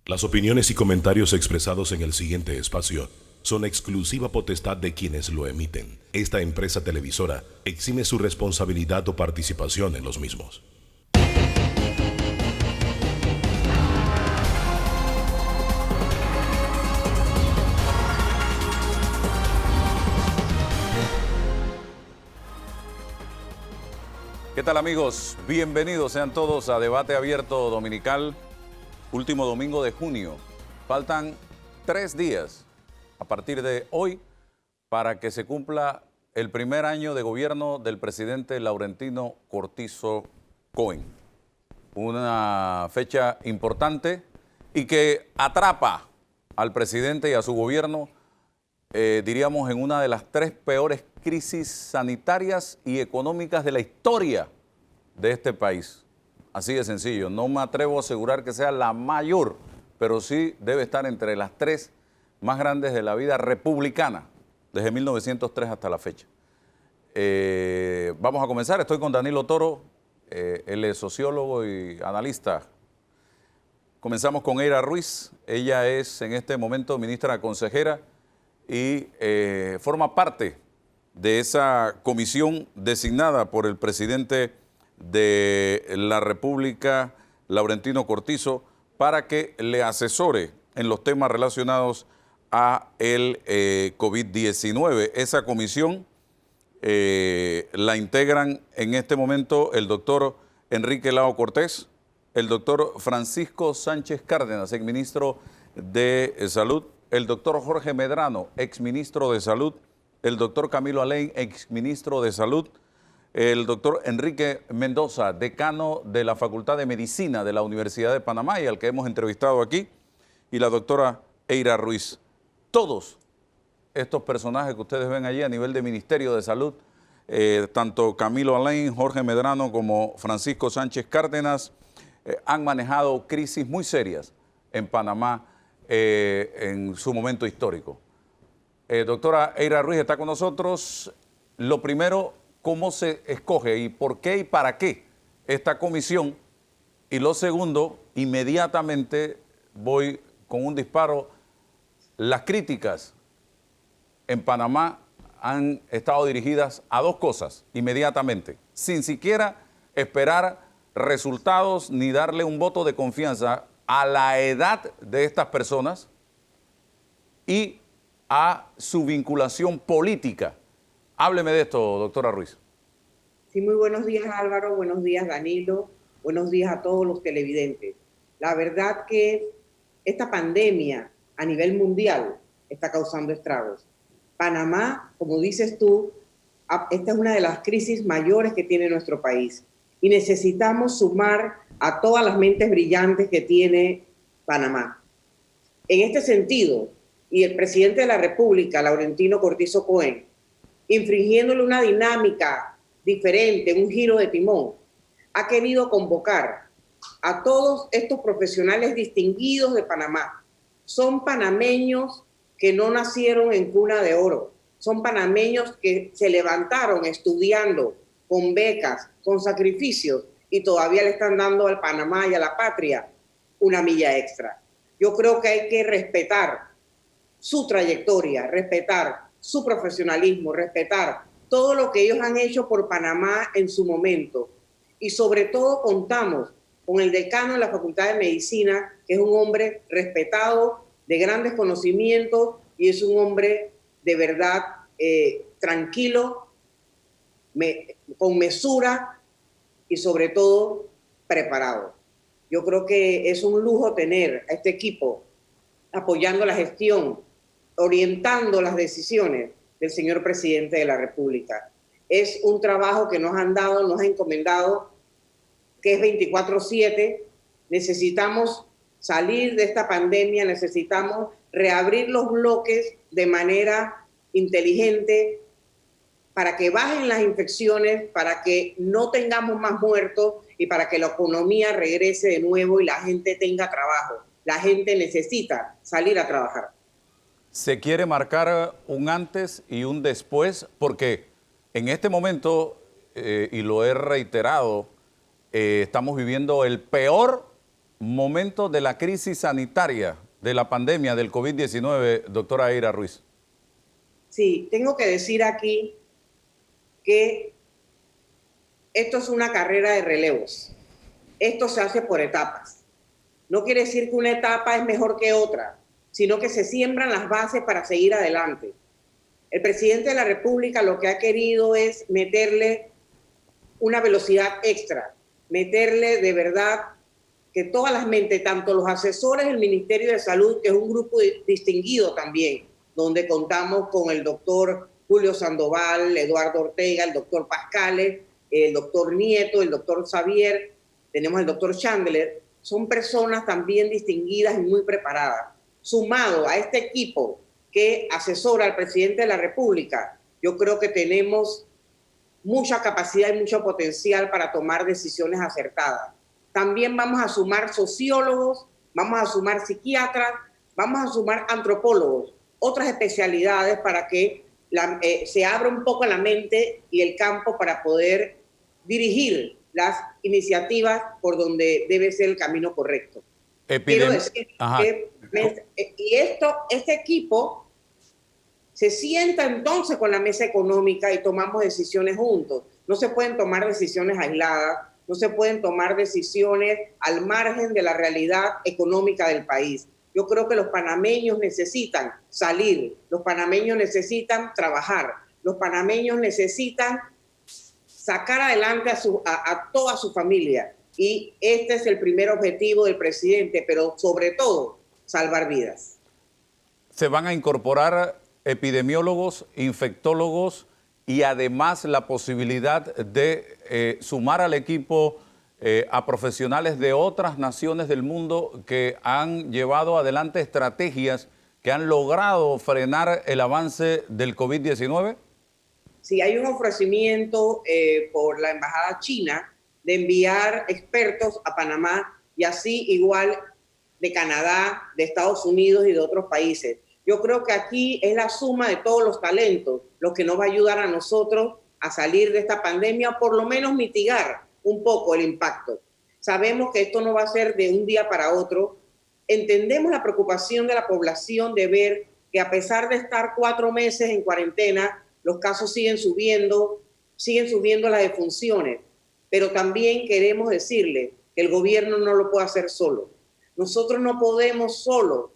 Las opiniones y comentarios expresados en el siguiente espacio son exclusiva potestad de quienes lo emiten. Esta empresa televisora exime su responsabilidad o participación en los mismos. ¿Qué tal, amigos? Bienvenidos sean todos a Debate Abierto Dominical, último domingo de junio. Faltan 3 días a partir de hoy para que se cumpla el primer año de gobierno del presidente Laurentino Cortizo Cohen. Una fecha importante y que atrapa al presidente y a su gobierno, diríamos, en una de las 3 peores crisis sanitarias y económicas de la historia de este país. Así de sencillo. No me atrevo a asegurar que sea la mayor, pero sí debe estar entre las 3 más grandes de la vida republicana, desde 1903 hasta la fecha. Vamos a comenzar. Estoy con Danilo Toro, él es sociólogo y analista. Comenzamos con Eira Ruiz. Ella es en este momento ministra consejera y forma parte de esa comisión designada por el presidente de la República, Laurentino Cortizo, para que le asesore en los temas relacionados a el COVID-19. Esa comisión la integran en este momento el doctor Enrique Lao Cortés, el doctor Francisco Sánchez Cárdenas, exministro de Salud, el doctor Jorge Medrano, exministro de Salud, el doctor Camilo Alain, exministro de Salud, el doctor Enrique Mendoza, decano de la Facultad de Medicina de la Universidad de Panamá y al que hemos entrevistado aquí, y la doctora Eira Ruiz. Todos estos personajes que ustedes ven allí a nivel de Ministerio de Salud, tanto Camilo Alain, Jorge Medrano como Francisco Sánchez Cárdenas, han manejado crisis muy serias en Panamá en su momento histórico. Doctora Eira Ruiz está con nosotros. Lo primero, ¿cómo se escoge y por qué y para qué esta comisión? Y lo segundo, inmediatamente voy con un disparo. Las críticas en Panamá han estado dirigidas a 2 cosas inmediatamente, sin siquiera esperar resultados ni darle un voto de confianza a la edad de estas personas y a su vinculación política. Hábleme de esto, doctora Ruiz. Sí, muy buenos días, Álvaro, buenos días, Danilo, buenos días a todos los televidentes. La verdad que esta pandemia a nivel mundial está causando estragos. Panamá, como dices tú, esta es una de las crisis mayores que tiene nuestro país y necesitamos sumar a todas las mentes brillantes que tiene Panamá. En este sentido, y el presidente de la República, Laurentino Cortizo Cohen, infringiéndole una dinámica diferente, un giro de timón, ha querido convocar a todos estos profesionales distinguidos de Panamá. Son panameños que no nacieron en cuna de oro, son panameños que se levantaron estudiando, con becas, con sacrificios, y todavía le están dando al Panamá y a la patria una milla extra. Yo creo que hay que respetar su trayectoria, respetar su profesionalismo, respetar todo lo que ellos han hecho por Panamá en su momento. Y sobre todo contamos con el decano de la Facultad de Medicina, que es un hombre respetado, de grandes conocimientos, y es un hombre de verdad tranquilo, con mesura y sobre todo preparado. Yo creo que es un lujo tener a este equipo apoyando la gestión, orientando las decisiones del señor presidente de la República. Es un trabajo que nos han dado, nos han encomendado, que es 24/7. Necesitamos salir de esta pandemia, necesitamos reabrir los bloques de manera inteligente para que bajen las infecciones, para que no tengamos más muertos y para que la economía regrese de nuevo y la gente tenga trabajo. La gente necesita salir a trabajar. Se quiere marcar un antes y un después, porque en este momento, y lo he reiterado, estamos viviendo el peor momento de la crisis sanitaria, de la pandemia del COVID-19, doctora Eira Ruiz. Sí, tengo que decir aquí que esto es una carrera de relevos. Esto se hace por etapas. No quiere decir que una etapa es mejor que otra, sino que se siembran las bases para seguir adelante. El presidente de la República lo que ha querido es meterle una velocidad extra, meterle de verdad que todas las mentes, tanto los asesores del Ministerio de Salud, que es un grupo distinguido también, donde contamos con el doctor Julio Sandoval, Eduardo Ortega, el doctor Pascales, el doctor Nieto, el doctor Xavier, tenemos el doctor Chandler, son personas también distinguidas y muy preparadas. Sumado a este equipo que asesora al presidente de la República, yo creo que tenemos mucha capacidad y mucho potencial para tomar decisiones acertadas. También vamos a sumar sociólogos, vamos a sumar psiquiatras, vamos a sumar antropólogos, otras especialidades para que se abra un poco la mente y el campo para poder dirigir las iniciativas por donde debe ser el camino correcto. Quiero decir que este equipo se sienta entonces con la mesa económica y tomamos decisiones juntos. No se pueden tomar decisiones aisladas, no se pueden tomar decisiones al margen de la realidad económica del país. Yo creo que los panameños necesitan salir, los panameños necesitan trabajar, los panameños necesitan sacar adelante a toda su familia. Y este es el primer objetivo del presidente, pero sobre todo, salvar vidas. Se van a incorporar epidemiólogos, infectólogos y además la posibilidad de sumar al equipo a profesionales de otras naciones del mundo que han llevado adelante estrategias que han logrado frenar el avance del COVID-19. Sí, hay un ofrecimiento por la Embajada China de enviar expertos a Panamá y así igual de Canadá, de Estados Unidos y de otros países. Yo creo que aquí es la suma de todos los talentos lo que nos va a ayudar a nosotros a salir de esta pandemia, o por lo menos mitigar un poco el impacto. Sabemos que esto no va a ser de un día para otro. Entendemos la preocupación de la población de ver que a pesar de estar 4 meses en cuarentena, los casos siguen subiendo las defunciones. Pero también queremos decirle que el gobierno no lo puede hacer solo. Nosotros no podemos solo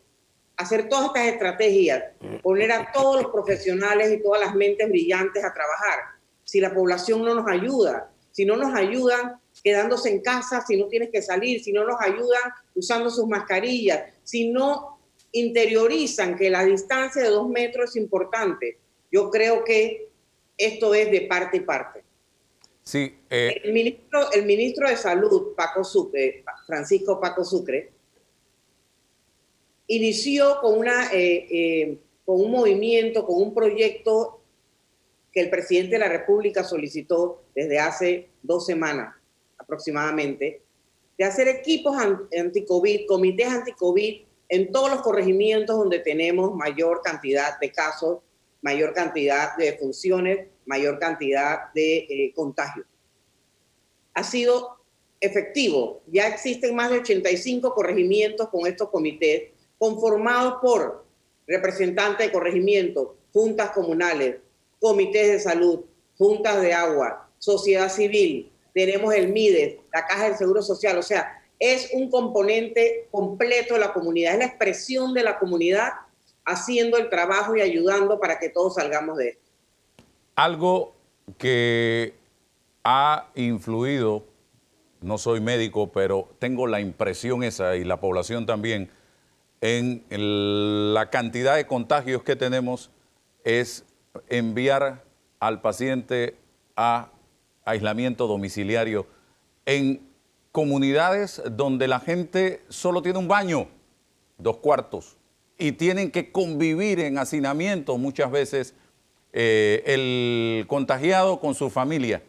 hacer todas estas estrategias, poner a todos los profesionales y todas las mentes brillantes a trabajar. Si la población no nos ayuda, si no nos ayudan quedándose en casa, si no tienes que salir, si no nos ayudan usando sus mascarillas, si no interiorizan que la distancia de 2 metros es importante, yo creo que esto es de parte y parte. Sí, el ministro de Salud, Francisco Paco Sucre, inició con un movimiento, con un proyecto que el presidente de la República solicitó desde hace 2 semanas aproximadamente, de hacer equipos anti-COVID, comités anti-COVID en todos los corregimientos donde tenemos mayor cantidad de casos, mayor cantidad de defunciones, mayor cantidad de contagios. Ha sido efectivo. Ya existen más de 85 corregimientos con estos comités, conformados por representantes de corregimiento, juntas comunales, comités de salud, juntas de agua, sociedad civil, tenemos el MIDES, la Caja del Seguro Social, o sea, es un componente completo de la comunidad, es la expresión de la comunidad haciendo el trabajo y ayudando para que todos salgamos de esto. Algo que ha influido, no soy médico, pero tengo la impresión esa y la población también, en la cantidad de contagios que tenemos, es enviar al paciente a aislamiento domiciliario en comunidades donde la gente solo tiene un baño, 2 cuartos, y tienen que convivir en hacinamiento muchas veces el contagiado con su familia.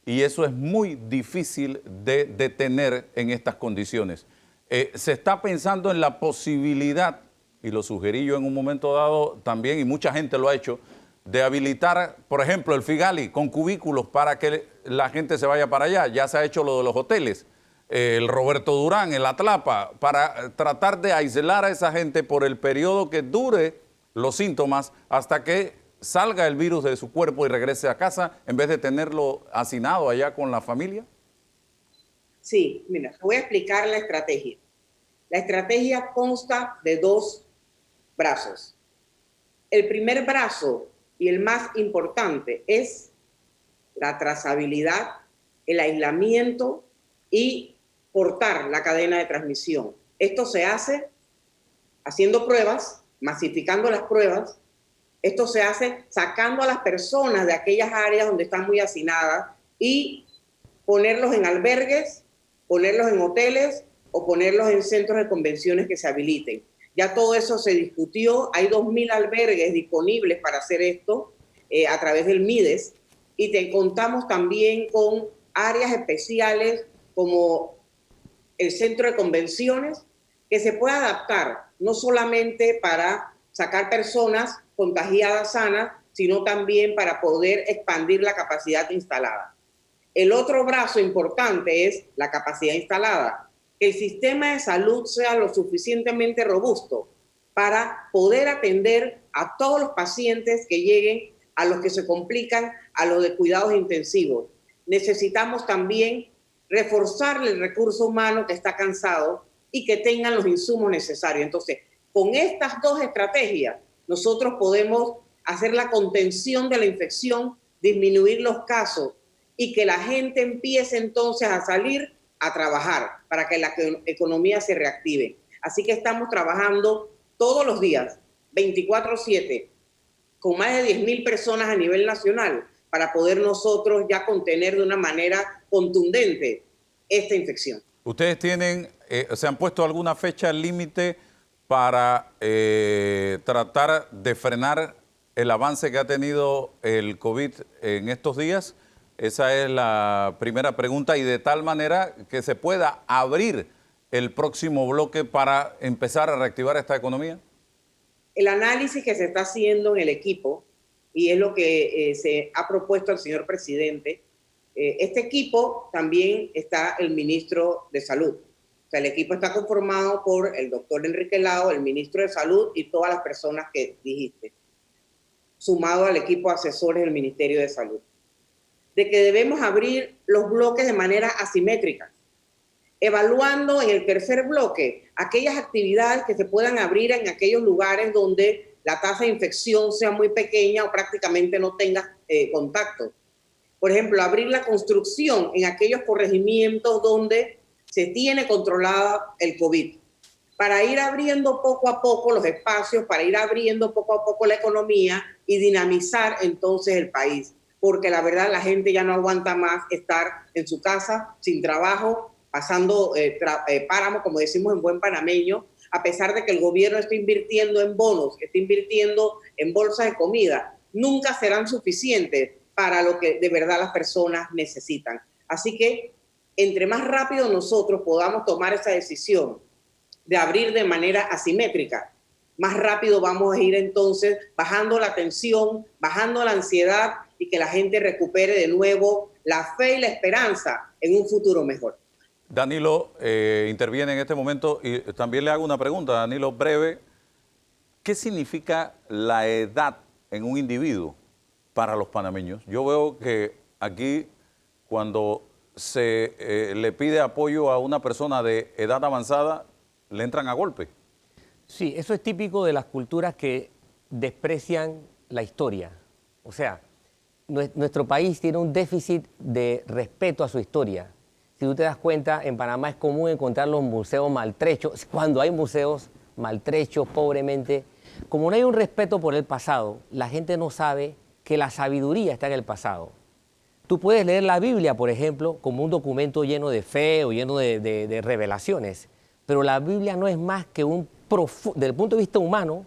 Y eso es muy difícil de detener en estas condiciones. Se está pensando en la posibilidad, y lo sugerí yo en un momento dado también, y mucha gente lo ha hecho, de habilitar, por ejemplo, el Figali con cubículos para que la gente se vaya para allá. Ya se ha hecho lo de los hoteles. el Roberto Durán, el Atlapa, para tratar de aislar a esa gente por el periodo que dure los síntomas hasta que salga el virus de su cuerpo y regrese a casa, en vez de tenerlo hacinado allá con la familia? Sí, mira, voy a explicar la estrategia. La estrategia consta de 2 brazos. El primer brazo y el más importante es la trazabilidad, el aislamiento y cortar la cadena de transmisión. Esto se hace haciendo pruebas, masificando las pruebas. Esto se hace sacando a las personas de aquellas áreas donde están muy hacinadas y ponerlos en albergues, ponerlos en hoteles o ponerlos en centros de convenciones que se habiliten. Ya todo eso se discutió, hay 2.000 albergues disponibles para hacer esto a través del MIDES, y contamos también con áreas especiales como el centro de convenciones, que se puede adaptar no solamente para sacar personas contagiadas sanas, sino también para poder expandir la capacidad instalada. El otro brazo importante es la capacidad instalada. Que el sistema de salud sea lo suficientemente robusto para poder atender a todos los pacientes que lleguen, a los que se complican, a los de cuidados intensivos. Necesitamos también reforzarle el recurso humano que está cansado y que tengan los insumos necesarios. Entonces, con estas 2 estrategias, nosotros podemos hacer la contención de la infección, disminuir los casos y que la gente empiece entonces a salir a trabajar para que la economía se reactive. Así que estamos trabajando todos los días, 24/7, con más de 10.000 personas a nivel nacional para poder nosotros ya contener de una manera contundente esta infección. ¿Ustedes se han puesto alguna fecha límite para tratar de frenar el avance que ha tenido el COVID en estos días? Esa es la primera pregunta, y de tal manera que se pueda abrir el próximo bloque para empezar a reactivar esta economía. El análisis que se está haciendo en el equipo, y es lo que se ha propuesto al señor presidente, este equipo también está el ministro de Salud. O sea, el equipo está conformado por el doctor Enrique Lao, el ministro de Salud y todas las personas que dijiste, sumado al equipo de asesores del Ministerio de Salud, de que debemos abrir los bloques de manera asimétrica, evaluando en el tercer bloque aquellas actividades que se puedan abrir en aquellos lugares donde la tasa de infección sea muy pequeña o prácticamente no tenga contacto. Por ejemplo, abrir la construcción en aquellos corregimientos donde se tiene controlada el COVID, para ir abriendo poco a poco los espacios, para ir abriendo poco a poco la economía y dinamizar entonces el país. Porque la verdad la gente ya no aguanta más estar en su casa, sin trabajo, pasando páramo, como decimos en buen panameño, a pesar de que el gobierno está invirtiendo en bonos, está invirtiendo en bolsas de comida, nunca serán suficientes para lo que de verdad las personas necesitan. Así que entre más rápido nosotros podamos tomar esa decisión de abrir de manera asimétrica, más rápido vamos a ir entonces bajando la tensión, bajando la ansiedad, y que la gente recupere de nuevo la fe y la esperanza en un futuro mejor. Danilo interviene en este momento, y también le hago una pregunta, Danilo, breve. ¿Qué significa la edad en un individuo para los panameños? Yo veo que aquí, cuando se le pide apoyo a una persona de edad avanzada, le entran a golpe. Sí, eso es típico de las culturas que desprecian la historia. O sea, nuestro país tiene un déficit de respeto a su historia. Si tú te das cuenta, en Panamá es común encontrar los museos maltrechos. Cuando hay museos maltrechos, pobremente, como no hay un respeto por el pasado, la gente no sabe que la sabiduría está en el pasado. Tú puedes leer la Biblia, por ejemplo, como un documento lleno de fe o lleno de revelaciones, pero la Biblia no es más que desde el punto de vista humano,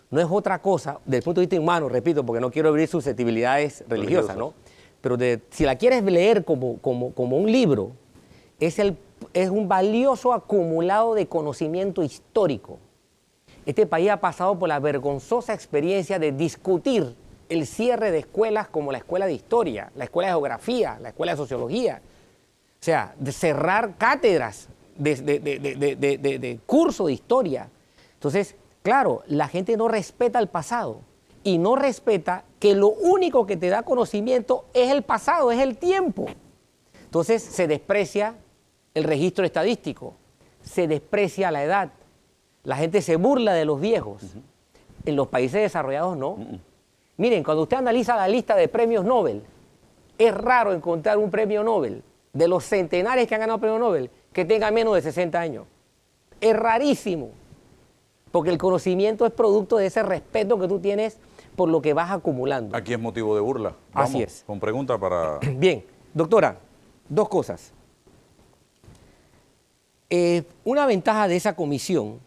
no es otra cosa, desde el punto de vista humano, repito, porque no quiero abrir susceptibilidades religiosas, ¿no? Pero si la quieres leer como un libro, es un valioso acumulado de conocimiento histórico. Este país ha pasado por la vergonzosa experiencia de discutir el cierre de escuelas como la escuela de historia, la escuela de geografía, la escuela de sociología. sea, de cerrar cátedras de curso de historia. Entonces, claro, la gente no respeta el pasado y no respeta que lo único que te da conocimiento es el pasado, es el tiempo. Entonces se desprecia el registro estadístico, se desprecia la edad, la gente se burla de los viejos. En los países desarrollados no. Miren, cuando usted analiza la lista de premios Nobel, es raro encontrar un premio Nobel de los centenares que han ganado premio Nobel que tenga menos de 60 años. Es rarísimo, porque el conocimiento es producto de ese respeto que tú tienes por lo que vas acumulando. Aquí es motivo de burla. Así Vamos, es. con pregunta para... Bien, doctora, dos cosas. Una ventaja de esa comisión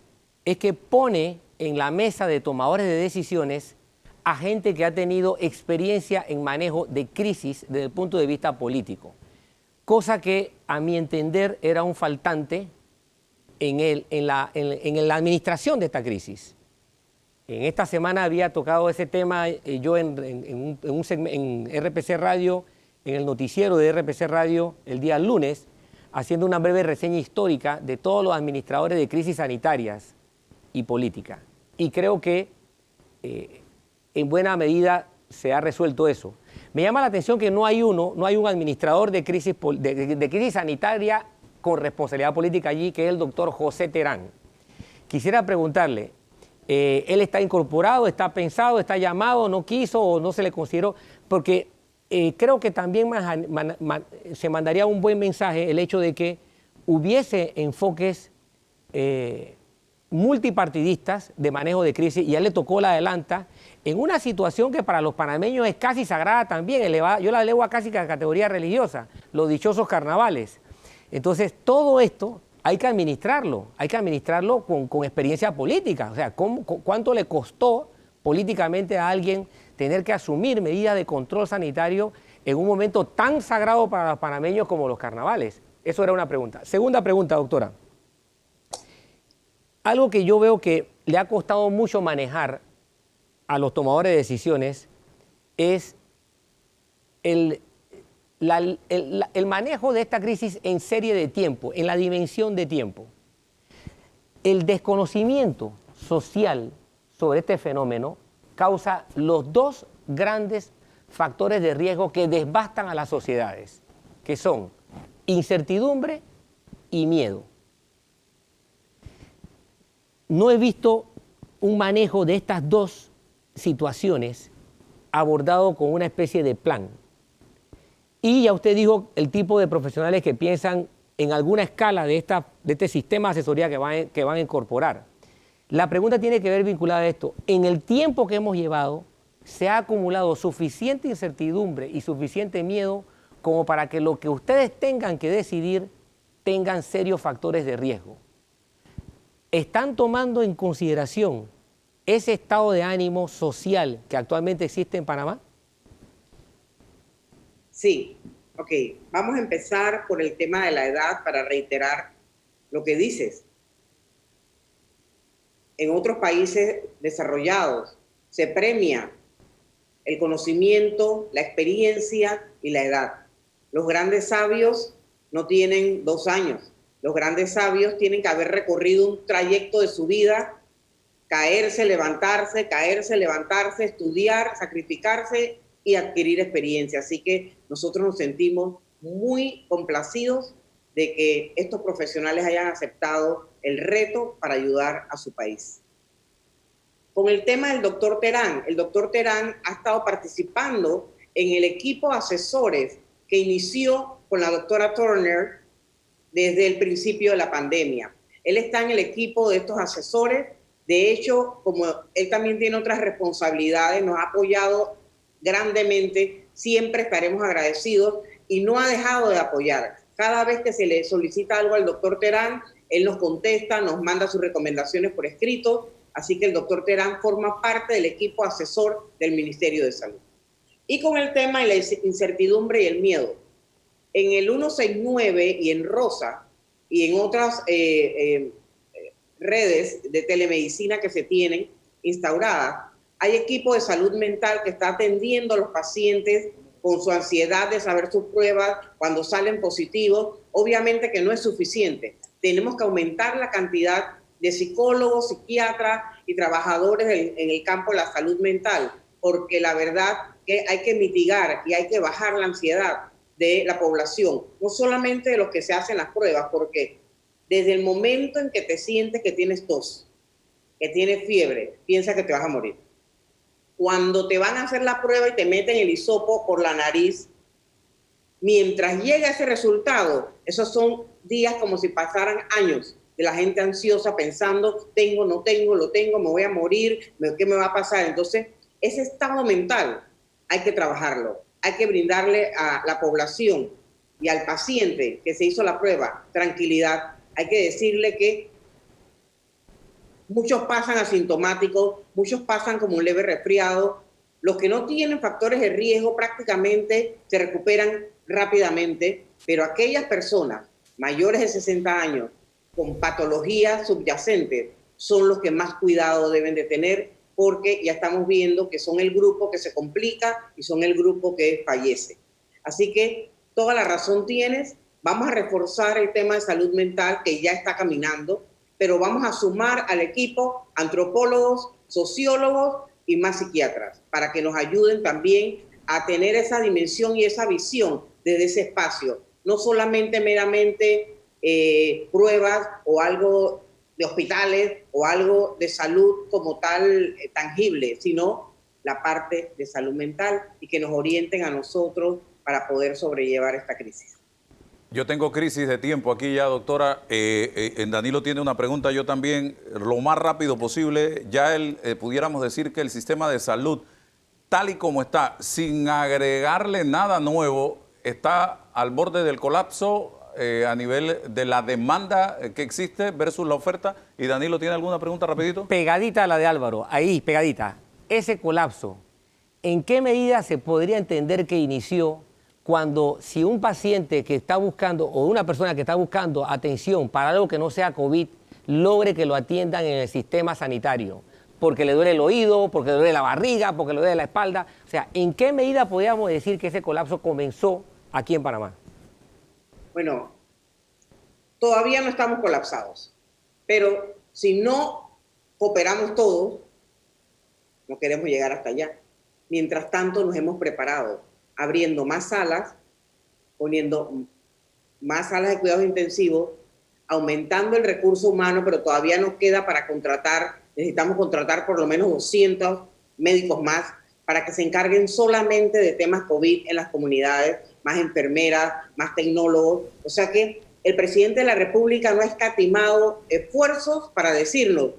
es que pone en la mesa de tomadores de decisiones a gente que ha tenido experiencia en manejo de crisis desde el punto de vista político, cosa que a mi entender era un faltante en la administración de esta crisis. En esta semana había tocado ese tema yo en RPC Radio, en el noticiero de RPC Radio el día lunes, haciendo una breve reseña histórica de todos los administradores de crisis sanitarias y política. Y creo que en buena medida se ha resuelto eso. Me llama la atención que no hay un administrador de crisis sanitaria con responsabilidad política allí, que es el doctor José Terán. Quisiera preguntarle, ¿él está incorporado, está pensado, está llamado, no quiso o no se le consideró? Porque creo que también se mandaría un buen mensaje el hecho de que hubiese enfoques multipartidistas de manejo de crisis, y a él le tocó la adelanta en una situación que para los panameños es casi sagrada también, yo la elevo a casi a categoría religiosa, los dichosos carnavales. Entonces, todo esto hay que administrarlo con experiencia política. O sea, ¿cuánto le costó políticamente a alguien tener que asumir medidas de control sanitario en un momento tan sagrado para los panameños como los carnavales? Eso era una pregunta. Segunda pregunta, doctora. Algo que yo veo que le ha costado mucho manejar a los tomadores de decisiones es el manejo de esta crisis en serie de tiempo, en la dimensión de tiempo. El desconocimiento social sobre este fenómeno causa los dos grandes factores de riesgo que devastan a las sociedades, que son incertidumbre y miedo. No he visto un manejo de estas dos situaciones abordado con una especie de plan. Y ya usted dijo el tipo de profesionales que piensan en alguna escala de este sistema de asesoría que van a incorporar. La pregunta tiene que ver vinculada a esto. En el tiempo que hemos llevado, se ha acumulado suficiente incertidumbre y suficiente miedo como para que lo que ustedes tengan que decidir tengan serios factores de riesgo. ¿Están tomando en consideración ese estado de ánimo social que actualmente existe en Panamá? Sí, ok. Vamos a empezar por el tema de la edad para reiterar lo que dices. En otros países desarrollados se premia el conocimiento, la experiencia y la edad. Los grandes sabios no tienen 2 años. Los grandes sabios tienen que haber recorrido un trayecto de su vida, caerse, levantarse, estudiar, sacrificarse y adquirir experiencia. Así que nosotros nos sentimos muy complacidos de que estos profesionales hayan aceptado el reto para ayudar a su país. Con el tema del doctor Terán, el doctor Terán ha estado participando en el equipo de asesores que inició con la doctora Turner desde el principio de la pandemia. Él está en el equipo de estos asesores. De hecho, como él también tiene otras responsabilidades, nos ha apoyado grandemente, siempre estaremos agradecidos y no ha dejado de apoyar. Cada vez que se le solicita algo al doctor Terán, él nos contesta, nos manda sus recomendaciones por escrito, así que el doctor Terán forma parte del equipo asesor del Ministerio de Salud. Y con el tema de la incertidumbre y el miedo, en el 169 y en Rosa y en otras redes de telemedicina que se tienen instauradas, hay equipo de salud mental que está atendiendo a los pacientes con su ansiedad de saber sus pruebas, cuando salen positivos, obviamente que no es suficiente. Tenemos que aumentar la cantidad de psicólogos, psiquiatras y trabajadores en el campo de la salud mental, porque la verdad que hay que mitigar y hay que bajar la ansiedad de la población, no solamente de los que se hacen las pruebas, porque desde el momento en que te sientes que tienes tos, que tienes fiebre, piensa que te vas a morir. Cuando te van a hacer la prueba y te meten el hisopo por la nariz, mientras llega ese resultado, esos son días como si pasaran años de la gente ansiosa pensando, tengo, no tengo, lo tengo, me voy a morir, ¿qué me va a pasar? Entonces, ese estado mental hay que trabajarlo, hay que brindarle a la población y al paciente que se hizo la prueba tranquilidad. Hay que decirle que muchos pasan asintomáticos, muchos pasan como un leve resfriado. Los que no tienen factores de riesgo prácticamente se recuperan rápidamente, pero aquellas personas mayores de 60 años con patologías subyacentes son los que más cuidado deben de tener, porque ya estamos viendo que son el grupo que se complica y son el grupo que fallece. Así que toda la razón tienes. Vamos a reforzar el tema de salud mental que ya está caminando, pero vamos a sumar al equipo antropólogos, sociólogos y más psiquiatras para que nos ayuden también a tener esa dimensión y esa visión desde ese espacio. No solamente meramente pruebas o algo de hospitales o algo de salud como tal tangible, sino la parte de salud mental y que nos orienten a nosotros para poder sobrellevar esta crisis. Yo tengo crisis de tiempo aquí ya, doctora. Danilo tiene una pregunta, yo también, lo más rápido posible. Ya pudiéramos decir que el sistema de salud, tal y como está, sin agregarle nada nuevo, está al borde del colapso a nivel de la demanda que existe versus la oferta. Y Danilo, ¿tiene alguna pregunta rapidito? Pegadita a la de Álvaro, ahí, pegadita. Ese colapso, ¿en qué medida se podría entender que inició cuando si un paciente que está buscando o una persona que está buscando atención para algo que no sea COVID, logre que lo atiendan en el sistema sanitario? Porque le duele el oído, porque le duele la barriga, porque le duele la espalda. O sea, ¿en qué medida podríamos decir que ese colapso comenzó aquí en Panamá? Bueno, todavía no estamos colapsados, pero si no cooperamos todos, no queremos llegar hasta allá. Mientras tanto, nos hemos preparado, abriendo más salas, poniendo más salas de cuidados intensivos, aumentando el recurso humano, pero todavía nos queda para contratar, necesitamos contratar por lo menos 200 médicos más para que se encarguen solamente de temas COVID en las comunidades, más enfermeras, más tecnólogos. O sea que el presidente de la República no ha escatimado esfuerzos para decirnos,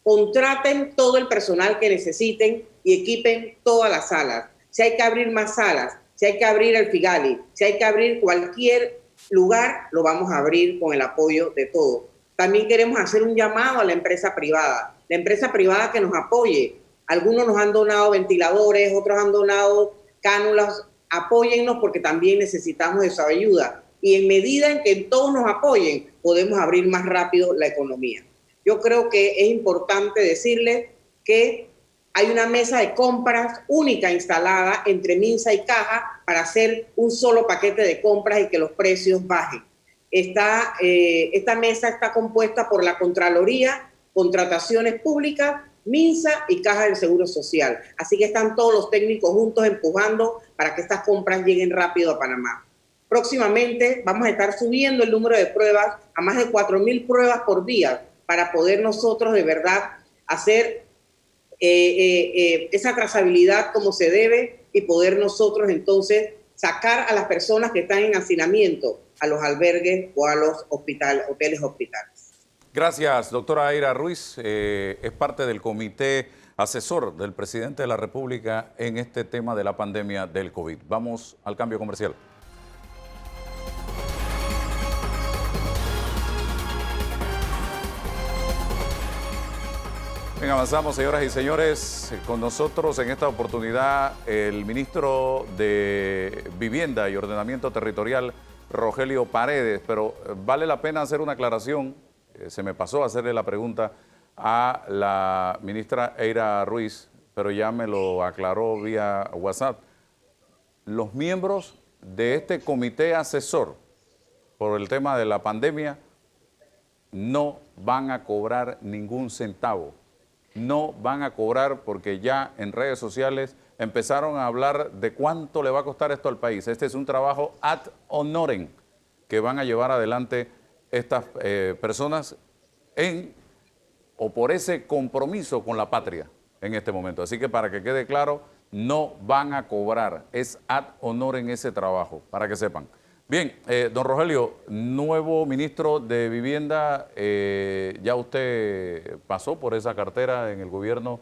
contraten todo el personal que necesiten y equipen todas las salas. Si hay que abrir más salas, si hay que abrir el Figali, si hay que abrir cualquier lugar, lo vamos a abrir con el apoyo de todos. También queremos hacer un llamado a la empresa privada que nos apoye. Algunos nos han donado ventiladores, otros han donado cánulas. Apóyennos porque también necesitamos de su ayuda. Y en medida en que todos nos apoyen, podemos abrir más rápido la economía. Yo creo que es importante decirles que hay una mesa de compras única instalada entre Minsa y Caja para hacer un solo paquete de compras y que los precios bajen. Esta mesa está compuesta por la Contraloría, Contrataciones Públicas, Minsa y Caja del Seguro Social. Así que están todos los técnicos juntos empujando para que estas compras lleguen rápido a Panamá. Próximamente vamos a estar subiendo el número de pruebas a más de 4.000 pruebas por día para poder nosotros de verdad hacer esa trazabilidad como se debe y poder nosotros entonces sacar a las personas que están en hacinamiento a los albergues o a los hoteles hospitales. Gracias, doctora Eira Ruiz. Es parte del comité asesor del presidente de la República en este tema de la pandemia del COVID. Vamos al cambio comercial. Bien, avanzamos, señoras y señores. Con nosotros en esta oportunidad el ministro de Vivienda y Ordenamiento Territorial, Rogelio Paredes. Pero vale la pena hacer una aclaración. Se me pasó hacerle la pregunta a la ministra Eira Ruiz, pero ya me lo aclaró vía WhatsApp. los miembros de este comité asesor por el tema de la pandemia no van a cobrar ningún centavo. No van a cobrar porque ya en redes sociales empezaron a hablar de cuánto le va a costar esto al país. Este es un trabajo ad honorem que van a llevar adelante estas personas o por ese compromiso con la patria en este momento. Así que para que quede claro, no van a cobrar, es ad honorem ese trabajo, para que sepan. Bien, don Rogelio, nuevo ministro de Vivienda, ya usted pasó por esa cartera en el gobierno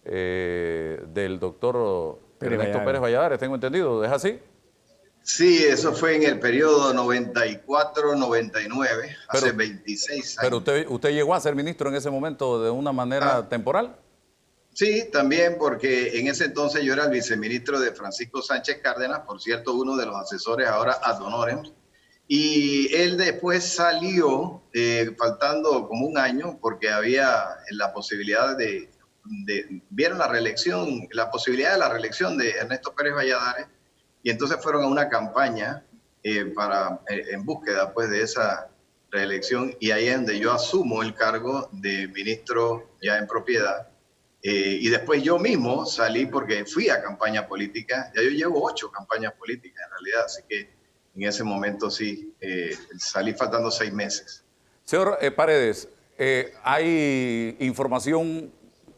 del doctor Ernesto Pérez Valladares, tengo entendido, ¿es así? Sí, eso fue en el periodo 94-99, hace 26 años. Pero usted llegó a ser ministro en ese momento de una manera temporal. Sí, también porque en ese entonces yo era el viceministro de Francisco Sánchez Cárdenas, por cierto, uno de los asesores ahora ad honorem, y él después salió faltando como un año porque había la posibilidad vieron la reelección, la posibilidad de la reelección de Ernesto Pérez Valladares, y entonces fueron a una campaña en búsqueda pues de esa reelección, y ahí es donde yo asumo el cargo de ministro ya en propiedad. Y después yo mismo salí porque fui a campaña política. Ya yo llevo 8 campañas políticas en realidad, así que en ese momento sí, salí faltando 6 meses. Señor Paredes, hay información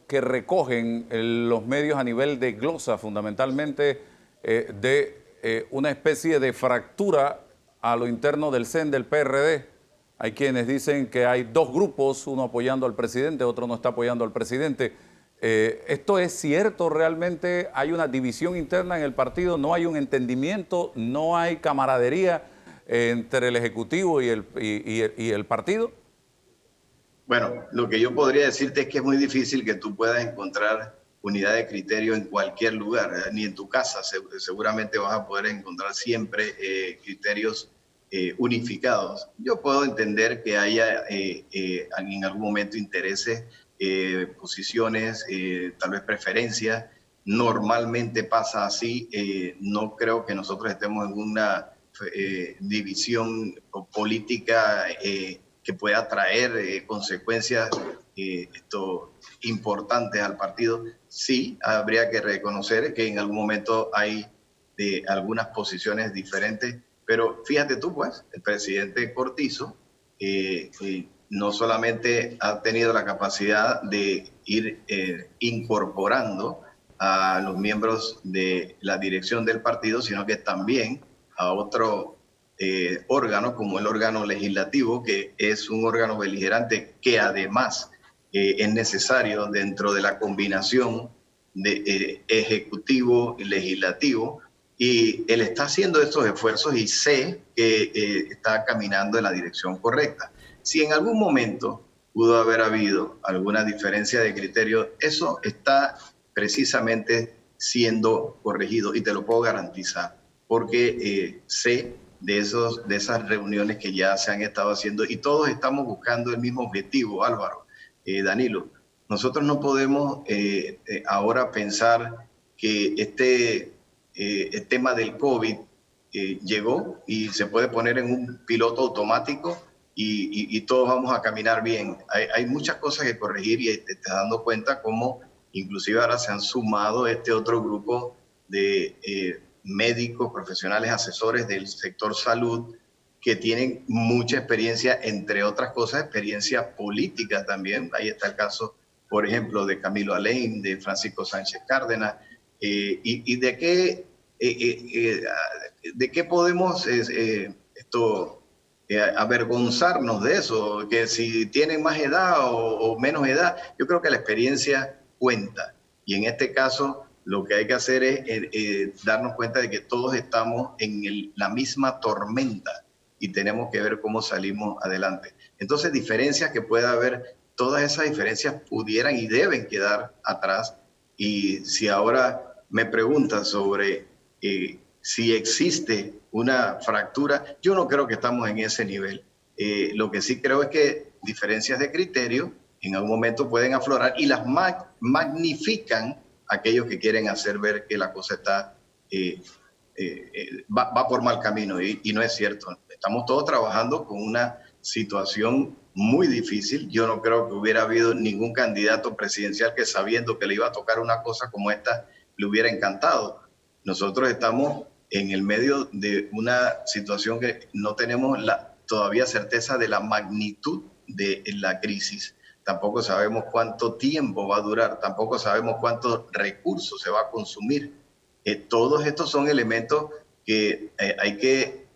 que recogen los medios a nivel de glosa, fundamentalmente de una especie de fractura a lo interno del CEN del PRD. Hay quienes dicen que hay 2 grupos, uno apoyando al presidente, otro no está apoyando al presidente. ¿Esto es cierto realmente? ¿Hay una división interna en el partido? ¿No hay un entendimiento? ¿No hay camaradería entre el Ejecutivo y el partido? Bueno, lo que yo podría decirte es que es muy difícil que tú puedas encontrar unidad de criterio en cualquier lugar, ni en tu casa. Seguramente vas a poder encontrar siempre criterios unificados. Yo puedo entender que haya en algún momento intereses, posiciones, tal vez preferencias. Normalmente pasa así. No creo que nosotros estemos en una división política que pueda traer consecuencias importantes al partido. Sí, habría que reconocer que en algún momento hay algunas posiciones diferentes, pero fíjate tú, pues, el presidente Cortizo no solamente ha tenido la capacidad de ir incorporando a los miembros de la dirección del partido, sino que también a otro órgano como el órgano legislativo, que es un órgano beligerante que además es necesario dentro de la combinación de ejecutivo y legislativo, y él está haciendo estos esfuerzos y sé que está caminando en la dirección correcta. Si en algún momento pudo haber habido alguna diferencia de criterio, eso está precisamente siendo corregido y te lo puedo garantizar, porque sé de esas reuniones que ya se han estado haciendo y todos estamos buscando el mismo objetivo, Álvaro, Danilo. Nosotros no podemos ahora pensar que el tema del COVID llegó y se puede poner en un piloto automático y todos vamos a caminar bien. Hay muchas cosas que corregir y te estás dando cuenta cómo inclusive ahora se han sumado este otro grupo de médicos, profesionales, asesores del sector salud que tienen mucha experiencia, entre otras cosas, experiencia política también. Ahí está el caso, por ejemplo, de Camilo Alain, de Francisco Sánchez Cárdenas, y de qué podemos avergonzarnos de eso, que si tienen más edad o menos edad. Yo creo que la experiencia cuenta, y en este caso lo que hay que hacer es darnos cuenta de que todos estamos en la misma tormenta y tenemos que ver cómo salimos adelante. Entonces, diferencias que pueda haber, todas esas diferencias pudieran y deben quedar atrás. Y si ahora me preguntan sobre si existe una fractura, yo no creo que estamos en ese nivel. Lo que sí creo es que diferencias de criterio en algún momento pueden aflorar y las magnifican aquellos que quieren hacer ver que la cosa está va por mal camino y no es cierto. Estamos todos trabajando con una situación muy difícil. Yo no creo que hubiera habido ningún candidato presidencial que sabiendo que le iba a tocar una cosa como esta le hubiera encantado. Nosotros estamos en el medio de una situación que no tenemos todavía certeza de la magnitud de la crisis. Tampoco sabemos cuánto tiempo va a durar, tampoco sabemos cuántos recursos se va a consumir. Todos estos son elementos que hay que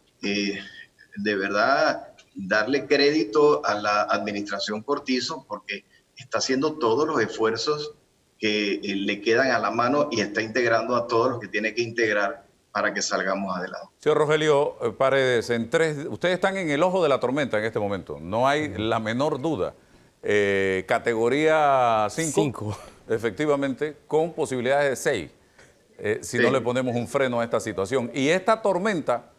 de verdad darle crédito a la administración Cortizo porque está haciendo todos los esfuerzos que le quedan a la mano y está integrando a todos los que tiene que integrar para que salgamos adelante. Señor Rogelio Paredes, ustedes están en el ojo de la tormenta en este momento, no hay la menor duda. Categoría 5, efectivamente, con posibilidades de 6, si no le ponemos un freno a esta situación. Y esta tormenta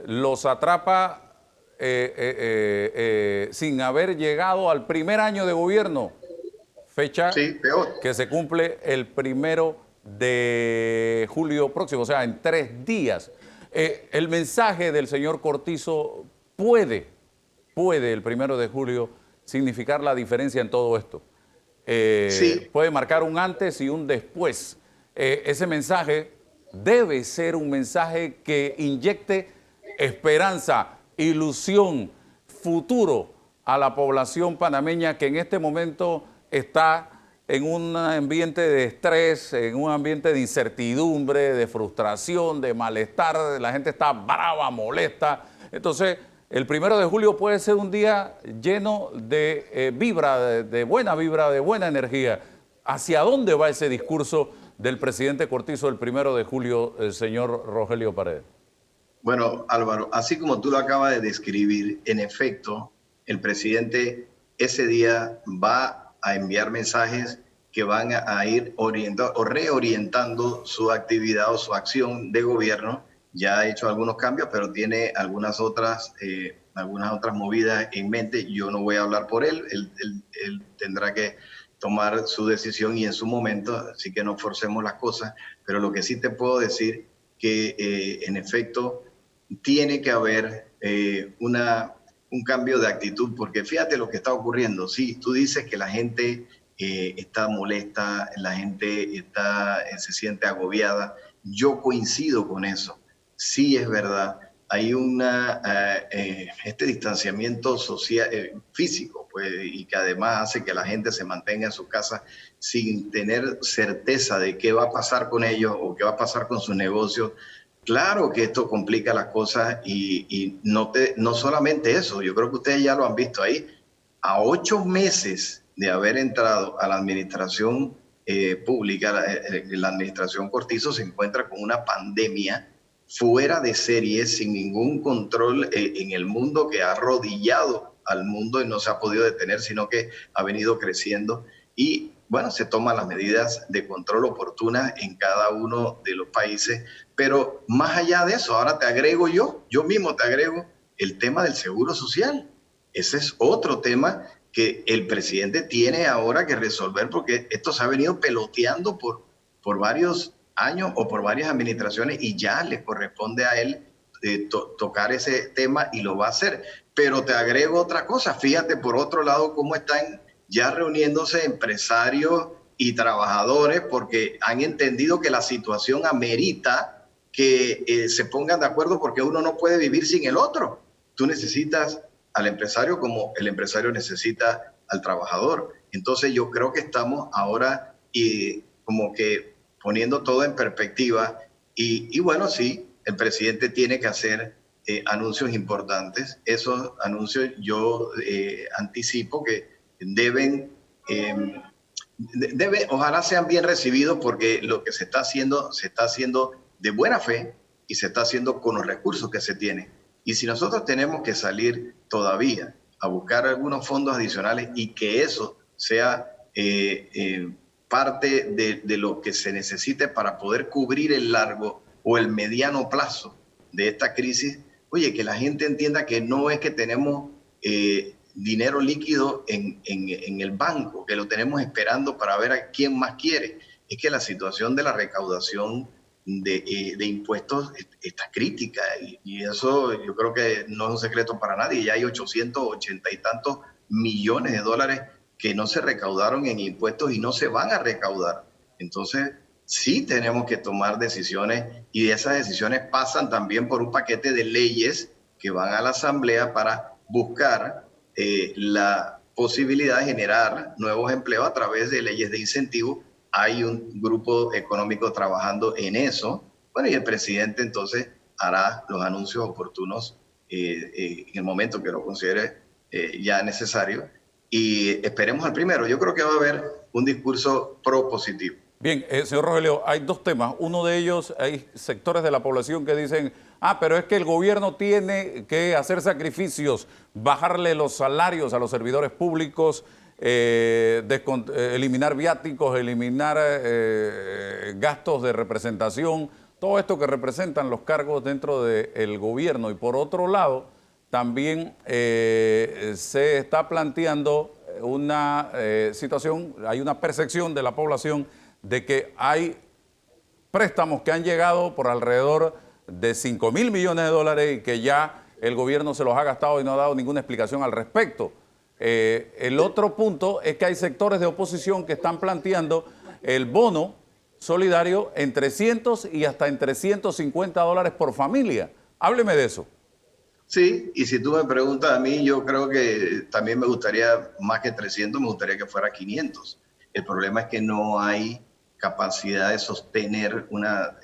los atrapa sin haber llegado al primer año de gobierno, fecha que se cumple el 1 de julio próximo, o sea, en 3 días. El mensaje del señor Cortizo puede el 1 de julio significar la diferencia en todo esto. Puede marcar un antes y un después. Ese mensaje debe ser un mensaje que inyecte esperanza, ilusión, futuro a la población panameña que en este momento está en un ambiente de estrés, en un ambiente de incertidumbre, de frustración, de malestar, la gente está brava, molesta. Entonces, el 1 de julio puede ser un día lleno de vibra, de buena vibra, de buena energía. ¿Hacia dónde va ese discurso del presidente Cortizo el 1 de julio, señor Rogelio Paredes? Bueno, Álvaro, así como tú lo acabas de describir, en efecto, el presidente ese día va a enviar mensajes que van a ir orientando o reorientando su actividad o su acción de gobierno. Ya ha hecho algunos cambios, pero tiene algunas otras movidas en mente. Yo no voy a hablar por él. Él tendrá que tomar su decisión y en su momento, así que no forcemos las cosas. Pero lo que sí te puedo decir que en efecto tiene que haber un cambio de actitud, porque fíjate lo que está ocurriendo. Sí, tú dices que la gente está molesta, la gente se siente agobiada. Yo coincido con eso. Sí, es verdad. Hay este distanciamiento social, físico, pues, y que además hace que la gente se mantenga en su casa sin tener certeza de qué va a pasar con ellos o qué va a pasar con sus negocios. Claro que esto complica las cosas y no solamente eso, yo creo que ustedes ya lo han visto ahí. A 8 meses de haber entrado a la administración pública, la administración Cortizo se encuentra con una pandemia fuera de serie, sin ningún control en el mundo, que ha arrodillado al mundo y no se ha podido detener, sino que ha venido creciendo. Y bueno, se toman las medidas de control oportunas en cada uno de los países. Pero más allá de eso, ahora te agrego yo mismo te agrego el tema del seguro social. Ese es otro tema que el presidente tiene ahora que resolver, porque esto se ha venido peloteando por varios años o por varias administraciones y ya le corresponde a él tocar ese tema y lo va a hacer. Pero te agrego otra cosa, fíjate por otro lado cómo están ya reuniéndose empresarios y trabajadores porque han entendido que la situación amerita que se pongan de acuerdo porque uno no puede vivir sin el otro. Tú necesitas al empresario como el empresario necesita al trabajador. Entonces yo creo que estamos ahora como que poniendo todo en perspectiva y bueno, sí, el presidente tiene que hacer anuncios importantes. Esos anuncios yo anticipo que deben, ojalá sean bien recibidos porque lo que se está haciendo de buena fe y se está haciendo con los recursos que se tienen. Y si nosotros tenemos que salir todavía a buscar algunos fondos adicionales y que eso sea parte de lo que se necesite para poder cubrir el largo o el mediano plazo de esta crisis, oye, que la gente entienda que no es que tenemos dinero líquido en el banco, que lo tenemos esperando para ver a quién más quiere. Es que la situación de la recaudación de impuestos está crítica y eso yo creo que no es un secreto para nadie. Ya hay 880 y tantos millones de dólares que no se recaudaron en impuestos y no se van a recaudar. Entonces, sí tenemos que tomar decisiones y esas decisiones pasan también por un paquete de leyes que van a la Asamblea para buscar la posibilidad de generar nuevos empleos a través de leyes de incentivo. Hay un grupo económico trabajando en eso. Bueno, y el presidente entonces hará los anuncios oportunos en el momento que lo considere ya necesario. Y esperemos al primero. Yo creo que va a haber un discurso propositivo. Bien, señor Rogelio, hay dos temas. Uno de ellos, hay sectores de la población que dicen, pero es que el gobierno tiene que hacer sacrificios, bajarle los salarios a los servidores públicos, eliminar viáticos, eliminar gastos de representación, todo esto que representan los cargos dentro del gobierno. Y por otro lado, también se está planteando una situación, hay una percepción de la población de que hay préstamos que han llegado por alrededor de 5.000 millones de dólares y que ya el gobierno se los ha gastado y no ha dado ninguna explicación al respecto. El otro punto es que hay sectores de oposición que están planteando el bono solidario en 300 y hasta en 350 dólares por familia. Hábleme de eso. Sí, y si tú me preguntas a mí, yo creo que también me gustaría, más que 300, me gustaría que fuera 500. El problema es que no hay capacidad de sostener una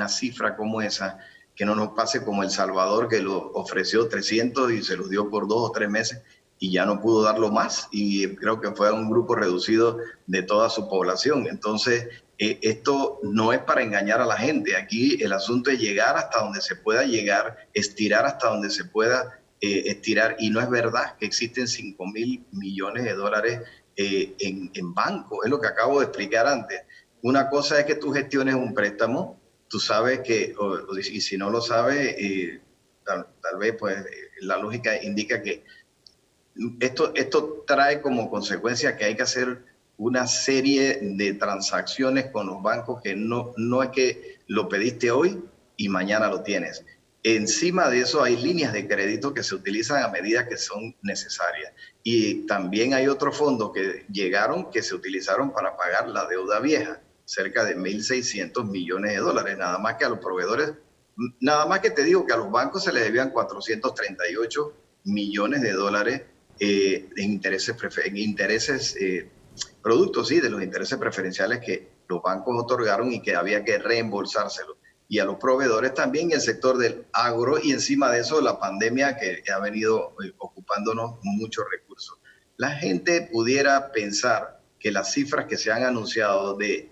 cifra como esa, que no nos pase como El Salvador, que lo ofreció 300 y se los dio por 2 o 3 meses y ya no pudo darlo más, y creo que fue un grupo reducido de toda su población. Entonces, esto no es para engañar a la gente. Aquí el asunto es llegar hasta donde se pueda llegar, estirar hasta donde se pueda estirar, y no es verdad que existen 5.000 millones de dólares en banco. Es lo que acabo de explicar antes. Una cosa es que tú gestiones un préstamo, tú sabes que, y si no lo sabes, tal vez pues la lógica indica que esto trae como consecuencia que hay que hacer una serie de transacciones con los bancos que no es que lo pediste hoy y mañana lo tienes. Encima de eso hay líneas de crédito que se utilizan a medida que son necesarias. Y también hay otros fondos que llegaron que se utilizaron para pagar la deuda vieja, cerca de 1.600 millones de dólares, nada más que a los proveedores, nada más que te digo que a los bancos se les debían 438 millones de dólares en intereses, productos, sí, de los intereses preferenciales que los bancos otorgaron y que había que reembolsárselos. Y a los proveedores también, el sector del agro, y encima de eso la pandemia que ha venido ocupándonos muchos recursos. La gente pudiera pensar que las cifras que se han anunciado de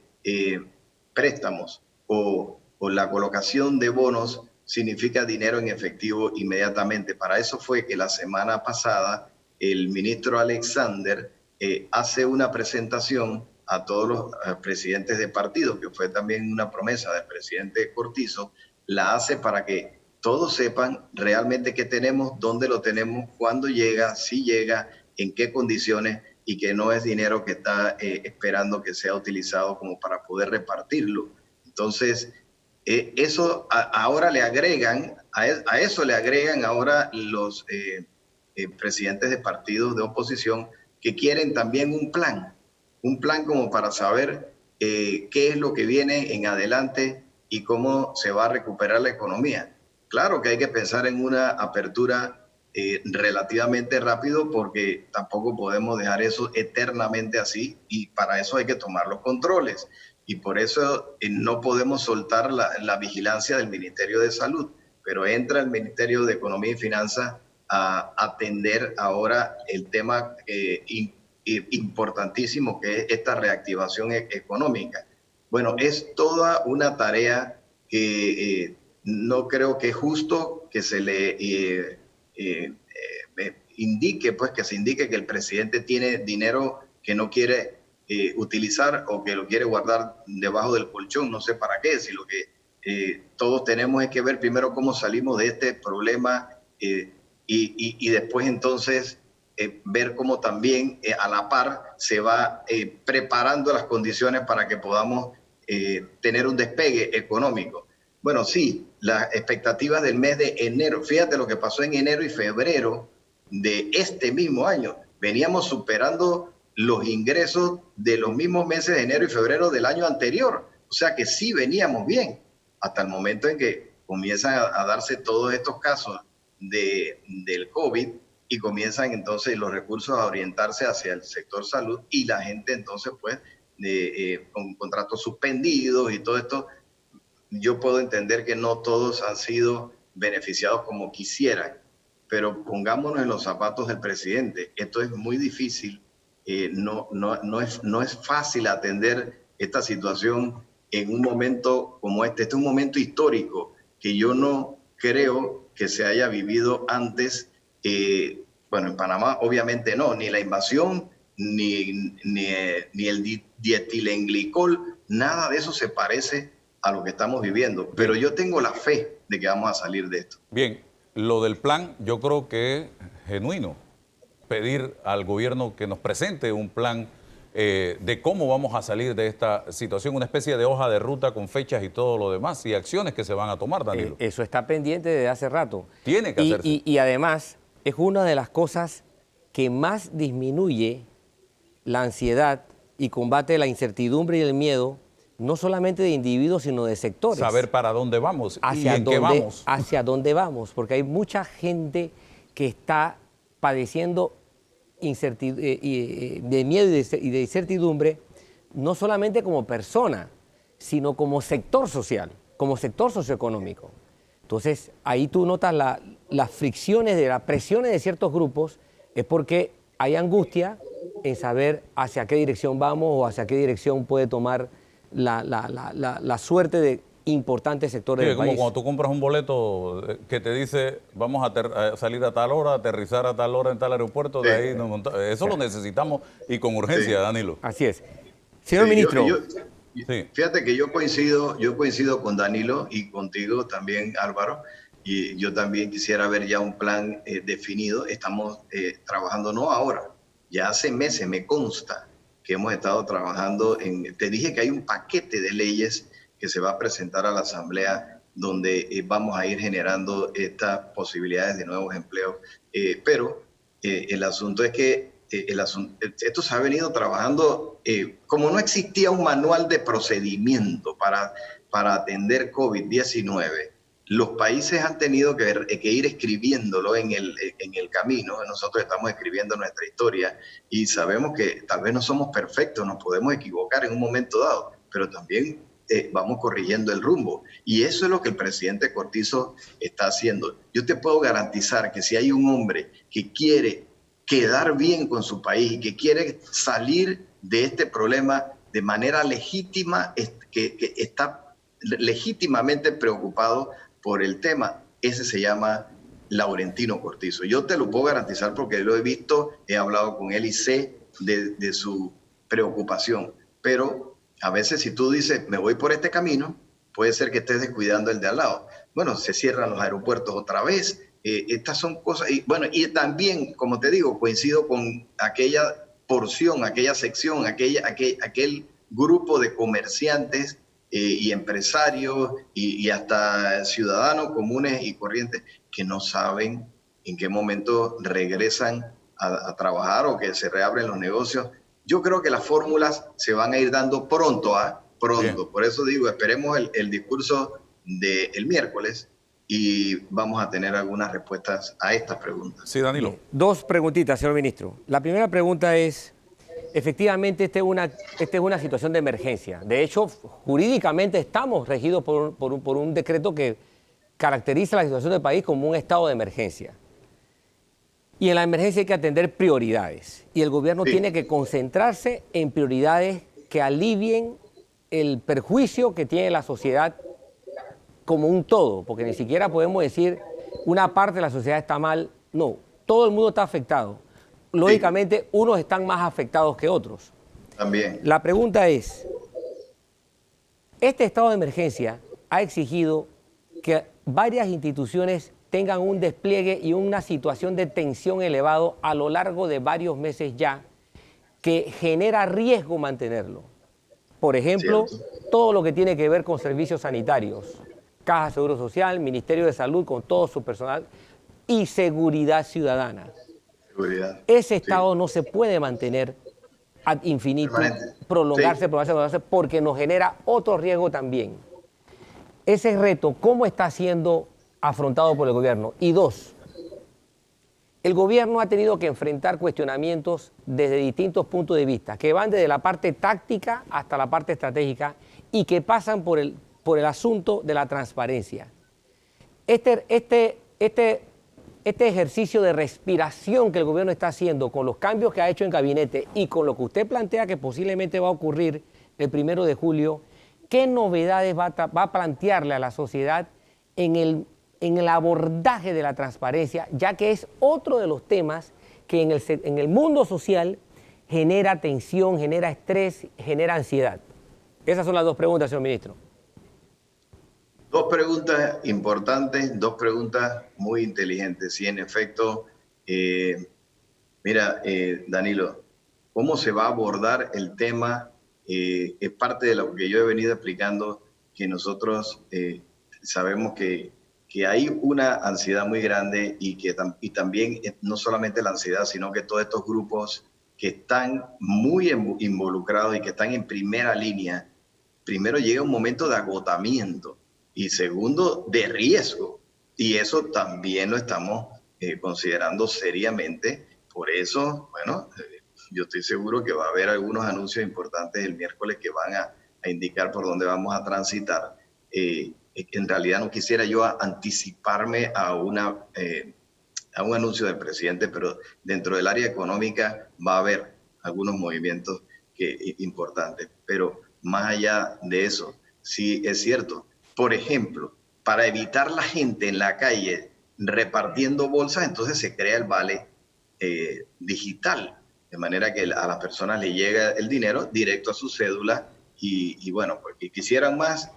préstamos o la colocación de bonos significa dinero en efectivo inmediatamente. Para eso fue que la semana pasada el ministro Alexander hace una presentación a todos los presidentes de partidos, que fue también una promesa del presidente Cortizo, la hace para que todos sepan realmente qué tenemos, dónde lo tenemos, cuándo llega, si llega, en qué condiciones, y que no es dinero que está esperando que sea utilizado como para poder repartirlo. Entonces, eso ahora le agregan, a eso le agregan ahora los presidentes de partidos de oposición que quieren también un plan como para saber qué es lo que viene en adelante y cómo se va a recuperar la economía. Claro que hay que pensar en una apertura relativamente rápido, porque tampoco podemos dejar eso eternamente así, y para eso hay que tomar los controles. Y por eso no podemos soltar la vigilancia del Ministerio de Salud, pero entra el Ministerio de Economía y Finanzas a atender ahora el tema importantísimo, que es esta reactivación económica. Bueno, es toda una tarea que no creo que es justo que se le indique, pues que se indique que el presidente tiene dinero que no quiere utilizar o que lo quiere guardar debajo del colchón, no sé para qué, si lo que todos tenemos es que ver primero cómo salimos de este problema y después entonces ver cómo también a la par se va preparando las condiciones para que podamos tener un despegue económico. Bueno, sí, las expectativas del mes de enero, fíjate lo que pasó en enero y febrero de este mismo año. Veníamos superando los ingresos de los mismos meses de enero y febrero del año anterior. O sea que sí veníamos bien, hasta el momento en que comienzan a darse todos estos casos del COVID y comienzan entonces los recursos a orientarse hacia el sector salud y la gente entonces pues con contratos suspendidos y todo esto. Yo puedo entender que no todos han sido beneficiados como quisieran, pero pongámonos en los zapatos del presidente. Esto es muy difícil, no es fácil atender esta situación en un momento como este. Este es un momento histórico que yo no creo que se haya vivido antes. Bueno, en Panamá obviamente no, ni la invasión, ni el dietilenglicol, nada de eso se parece a lo que estamos viviendo, pero yo tengo la fe de que vamos a salir de esto. Bien, lo del plan yo creo que es genuino, pedir al gobierno que nos presente un plan de cómo vamos a salir de esta situación, una especie de hoja de ruta con fechas y todo lo demás y acciones que se van a tomar, Danilo. Eso está pendiente desde hace rato. Tiene que hacerse. Y además es una de las cosas que más disminuye la ansiedad y combate la incertidumbre y el miedo, no solamente de individuos, sino de sectores. Saber para dónde vamos y en qué vamos. Hacia dónde vamos, porque hay mucha gente que está padeciendo de miedo y de incertidumbre, no solamente como persona, sino como sector social, como sector socioeconómico. Entonces, ahí tú notas las fricciones, las presiones de ciertos grupos, es porque hay angustia en saber hacia qué dirección vamos o hacia qué dirección puede tomar la suerte de importantes sectores del como país. cuando tú compras un boleto que te dice vamos a salir a tal hora, aterrizar a tal hora en tal aeropuerto, de ahí nos montamos. Eso lo necesitamos y con urgencia, Danilo. Así es. Señor ministro. Fíjate que yo coincido con Danilo y contigo también, Álvaro, y yo también quisiera ver ya un plan definido. Estamos trabajando, no ahora, ya hace meses, me consta que hemos estado trabajando te dije que hay un paquete de leyes que se va a presentar a la Asamblea donde vamos a ir generando estas posibilidades de nuevos empleos. Pero el asunto es que esto se ha venido trabajando, como no existía un manual de procedimiento para atender COVID-19, los países han tenido que ir escribiéndolo en el camino. Nosotros estamos escribiendo nuestra historia y sabemos que tal vez no somos perfectos, nos podemos equivocar en un momento dado, pero también vamos corrigiendo el rumbo. Y eso es lo que el presidente Cortizo está haciendo. Yo te puedo garantizar que si hay un hombre que quiere quedar bien con su país y que quiere salir de este problema de manera legítima, que está legítimamente preocupado por el tema, ese se llama Laurentino Cortizo. Yo te lo puedo garantizar porque lo he visto, he hablado con él y sé de su preocupación. Pero a veces si tú dices, me voy por este camino, puede ser que estés descuidando el de al lado. Bueno, se cierran los aeropuertos otra vez. Estas son cosas, y bueno, y también, como te digo, coincido con aquella porción, aquella sección, aquel grupo de comerciantes y empresarios y hasta ciudadanos comunes y corrientes que no saben en qué momento regresan a trabajar o que se reabren los negocios. Yo creo que las fórmulas se van a ir dando pronto, pronto. Bien. Por eso digo, esperemos el discurso del miércoles y vamos a tener algunas respuestas a estas preguntas. Sí, Danilo. Dos preguntitas, señor ministro. La primera pregunta es, efectivamente, esta es una situación de emergencia. De hecho, jurídicamente estamos regidos por un decreto que caracteriza la situación del país como un estado de emergencia. Y en la emergencia hay que atender prioridades. Y el gobierno tiene que concentrarse en prioridades que alivien el perjuicio que tiene la sociedad como un todo, porque ni siquiera podemos decir una parte de la sociedad está mal. No, todo el mundo está afectado. Lógicamente, unos están más afectados que otros. También. La pregunta es, este estado de emergencia ha exigido que varias instituciones tengan un despliegue y una situación de tensión elevado a lo largo de varios meses ya, que genera riesgo mantenerlo. Por ejemplo, Cierto. todo lo que tiene que ver con servicios sanitarios, Caja de Seguro Social, Ministerio de Salud con todo su personal y seguridad ciudadana. Seguridad. Ese Sí. estado no se puede mantener ad infinitum, Permanente. prolongarse, Sí. prolongarse, porque nos genera otro riesgo también. Ese reto, ¿cómo está siendo afrontado por el gobierno? Y dos, el gobierno ha tenido que enfrentar cuestionamientos desde distintos puntos de vista, que van desde la parte táctica hasta la parte estratégica y que pasan por el asunto de la transparencia. Este ejercicio de respiración que el gobierno está haciendo con los cambios que ha hecho en gabinete y con lo que usted plantea que posiblemente va a ocurrir el 1 de julio, ¿qué novedades va a plantearle a la sociedad en el abordaje de la transparencia, ya que es otro de los temas que en el mundo social genera tensión, genera estrés, genera ansiedad? Esas son las dos preguntas, señor ministro. Dos preguntas importantes, dos preguntas muy inteligentes. Sí, en efecto, mira, Danilo, ¿cómo se va a abordar el tema? Es parte de lo que yo he venido explicando, que nosotros sabemos que hay una ansiedad muy grande y también no solamente la ansiedad, sino que todos estos grupos que están muy involucrados y que están en primera línea, primero llega un momento de agotamiento y segundo, de riesgo. Y eso también lo estamos considerando seriamente. Por eso, bueno, yo estoy seguro que va a haber algunos anuncios importantes el miércoles que van a indicar por dónde vamos a transitar. En realidad no quisiera yo anticiparme a un anuncio del presidente, pero dentro del área económica va a haber algunos movimientos importantes. Pero más allá de eso, sí es cierto. Por ejemplo, para evitar la gente en la calle repartiendo bolsas, entonces se crea el vale digital, de manera que a las personas le llega el dinero directo a su cédula y bueno, porque quisieran más,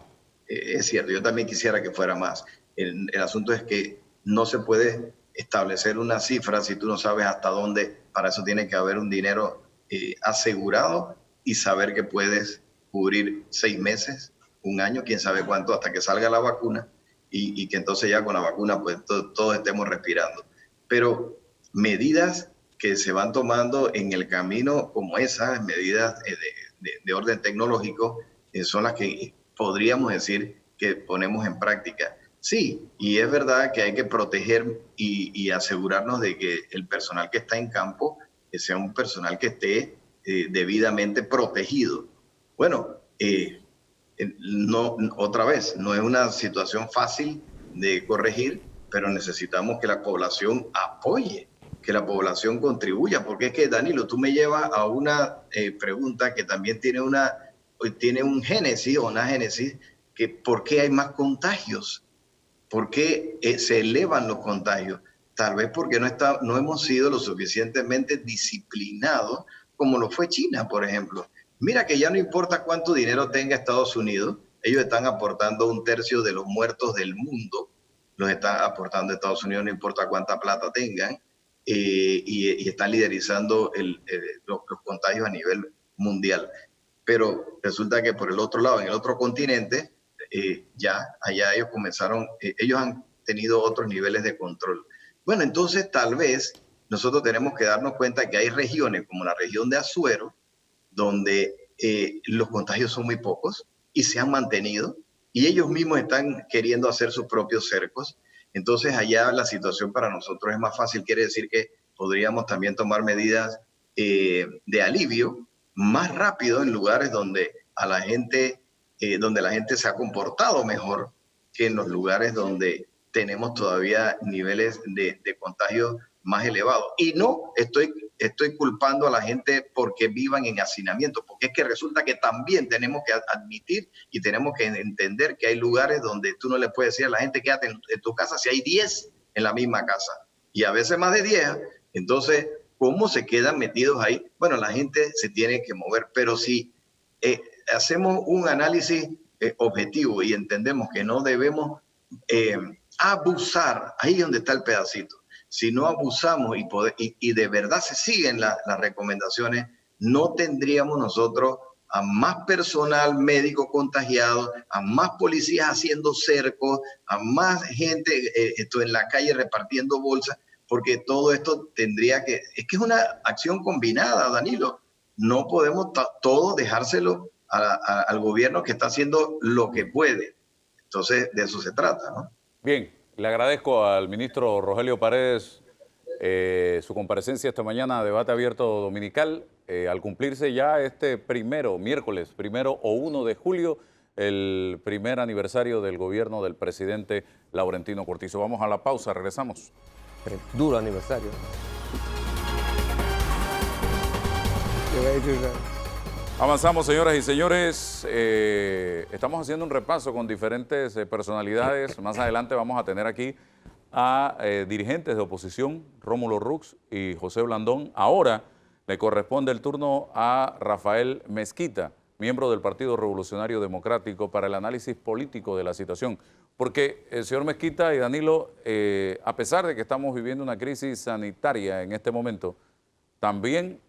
es cierto, yo también quisiera que fuera más. El asunto es que no se puede establecer una cifra si tú no sabes hasta dónde. Para eso tiene que haber un dinero asegurado y saber que puedes cubrir 6 meses, un año, quién sabe cuánto, hasta que salga la vacuna y que entonces ya con la vacuna pues todos estemos respirando. Pero medidas que se van tomando en el camino como esas, medidas de orden tecnológico, son las que podríamos decir que ponemos en práctica. Sí, y es verdad que hay que proteger y asegurarnos de que el personal que está en campo sea un personal que esté debidamente protegido. Bueno, no, otra vez, no es una situación fácil de corregir, pero necesitamos que la población apoye, que la población contribuya, porque es que, Danilo, tú me llevas a una pregunta que también tiene un génesis o una génesis, que ¿por qué hay más contagios? ¿Por qué se elevan los contagios? Tal vez porque no hemos sido lo suficientemente disciplinados como lo fue China, por ejemplo. Mira que ya no importa cuánto dinero tenga Estados Unidos, ellos están aportando 1/3 de los muertos del mundo, los están aportando Estados Unidos, no importa cuánta plata tengan, y están liderizando los contagios a nivel mundial. Pero resulta que por el otro lado, en el otro continente, ya allá ellos ellos han tenido otros niveles de control. Bueno, entonces tal vez nosotros tenemos que darnos cuenta que hay regiones como la región de Azuero, donde los contagios son muy pocos y se han mantenido, y ellos mismos están queriendo hacer sus propios cercos. Entonces allá la situación para nosotros es más fácil, quiere decir que podríamos también tomar medidas de alivio más rápido en lugares donde la gente se ha comportado mejor que en los lugares donde tenemos todavía niveles de contagio más elevados. Y no estoy culpando a la gente porque vivan en hacinamiento, porque es que resulta que también tenemos que admitir y tenemos que entender que hay lugares donde tú no le puedes decir a la gente quédate en tu casa si hay 10 en la misma casa y a veces más de 10. Entonces, ¿cómo se quedan metidos ahí? Bueno, la gente se tiene que mover, pero si hacemos un análisis objetivo y entendemos que no debemos abusar, ahí es donde está el pedacito. Si no abusamos y de verdad se siguen las recomendaciones, no tendríamos nosotros a más personal médico contagiado, a más policías haciendo cercos, a más gente en la calle repartiendo bolsas, porque todo esto tendría que... Es que es una acción combinada, Danilo. No podemos todo dejárselo al gobierno que está haciendo lo que puede. Entonces, de eso se trata, ¿no? Bien, le agradezco al ministro Rogelio Paredes su comparecencia esta mañana a Debate Abierto Dominical. Al cumplirse ya este miércoles 1 de julio, el primer aniversario del gobierno del presidente Laurentino Cortizo. Vamos a la pausa, regresamos. Duro aniversario. Avanzamos, señoras y señores. Estamos haciendo un repaso con diferentes personalidades. Más adelante vamos a tener aquí a dirigentes de oposición, Rómulo Rux y José Blandón. Ahora le corresponde el turno a Rafael Mezquita, miembro del Partido Revolucionario Democrático, para el análisis político de la situación. Porque el señor Mezquita y Danilo, a pesar de que estamos viviendo una crisis sanitaria en este momento, también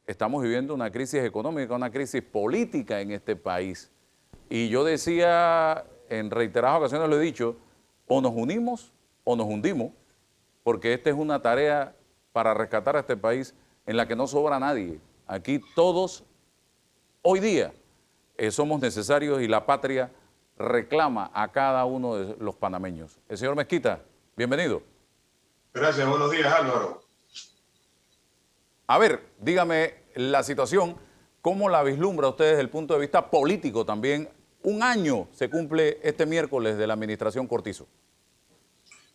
estamos viviendo una crisis económica, una crisis política en este país. Y yo decía, en reiteradas ocasiones lo he dicho, o nos unimos o nos hundimos, porque esta es una tarea para rescatar a este país en la que no sobra nadie. Aquí todos, hoy día, somos necesarios y la patria reclama a cada uno de los panameños. El señor Mezquita, bienvenido. Gracias, buenos días, Álvaro. A ver, dígame la situación, ¿cómo la vislumbra usted desde el punto de vista político también? Un año se cumple este miércoles de la administración Cortizo.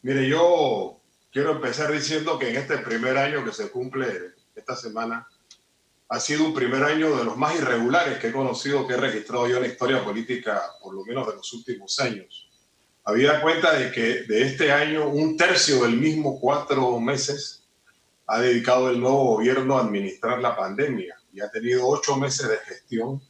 Mire, yo quiero empezar diciendo que en este primer año que se cumple esta semana, ha sido un primer año de los más irregulares que he conocido, que he registrado yo en la historia política, por lo menos de los últimos años. Habida cuenta de que de este año, un tercio del mismo, 4 meses, ha dedicado el nuevo gobierno a administrar la pandemia y ha tenido 8 meses de gestión,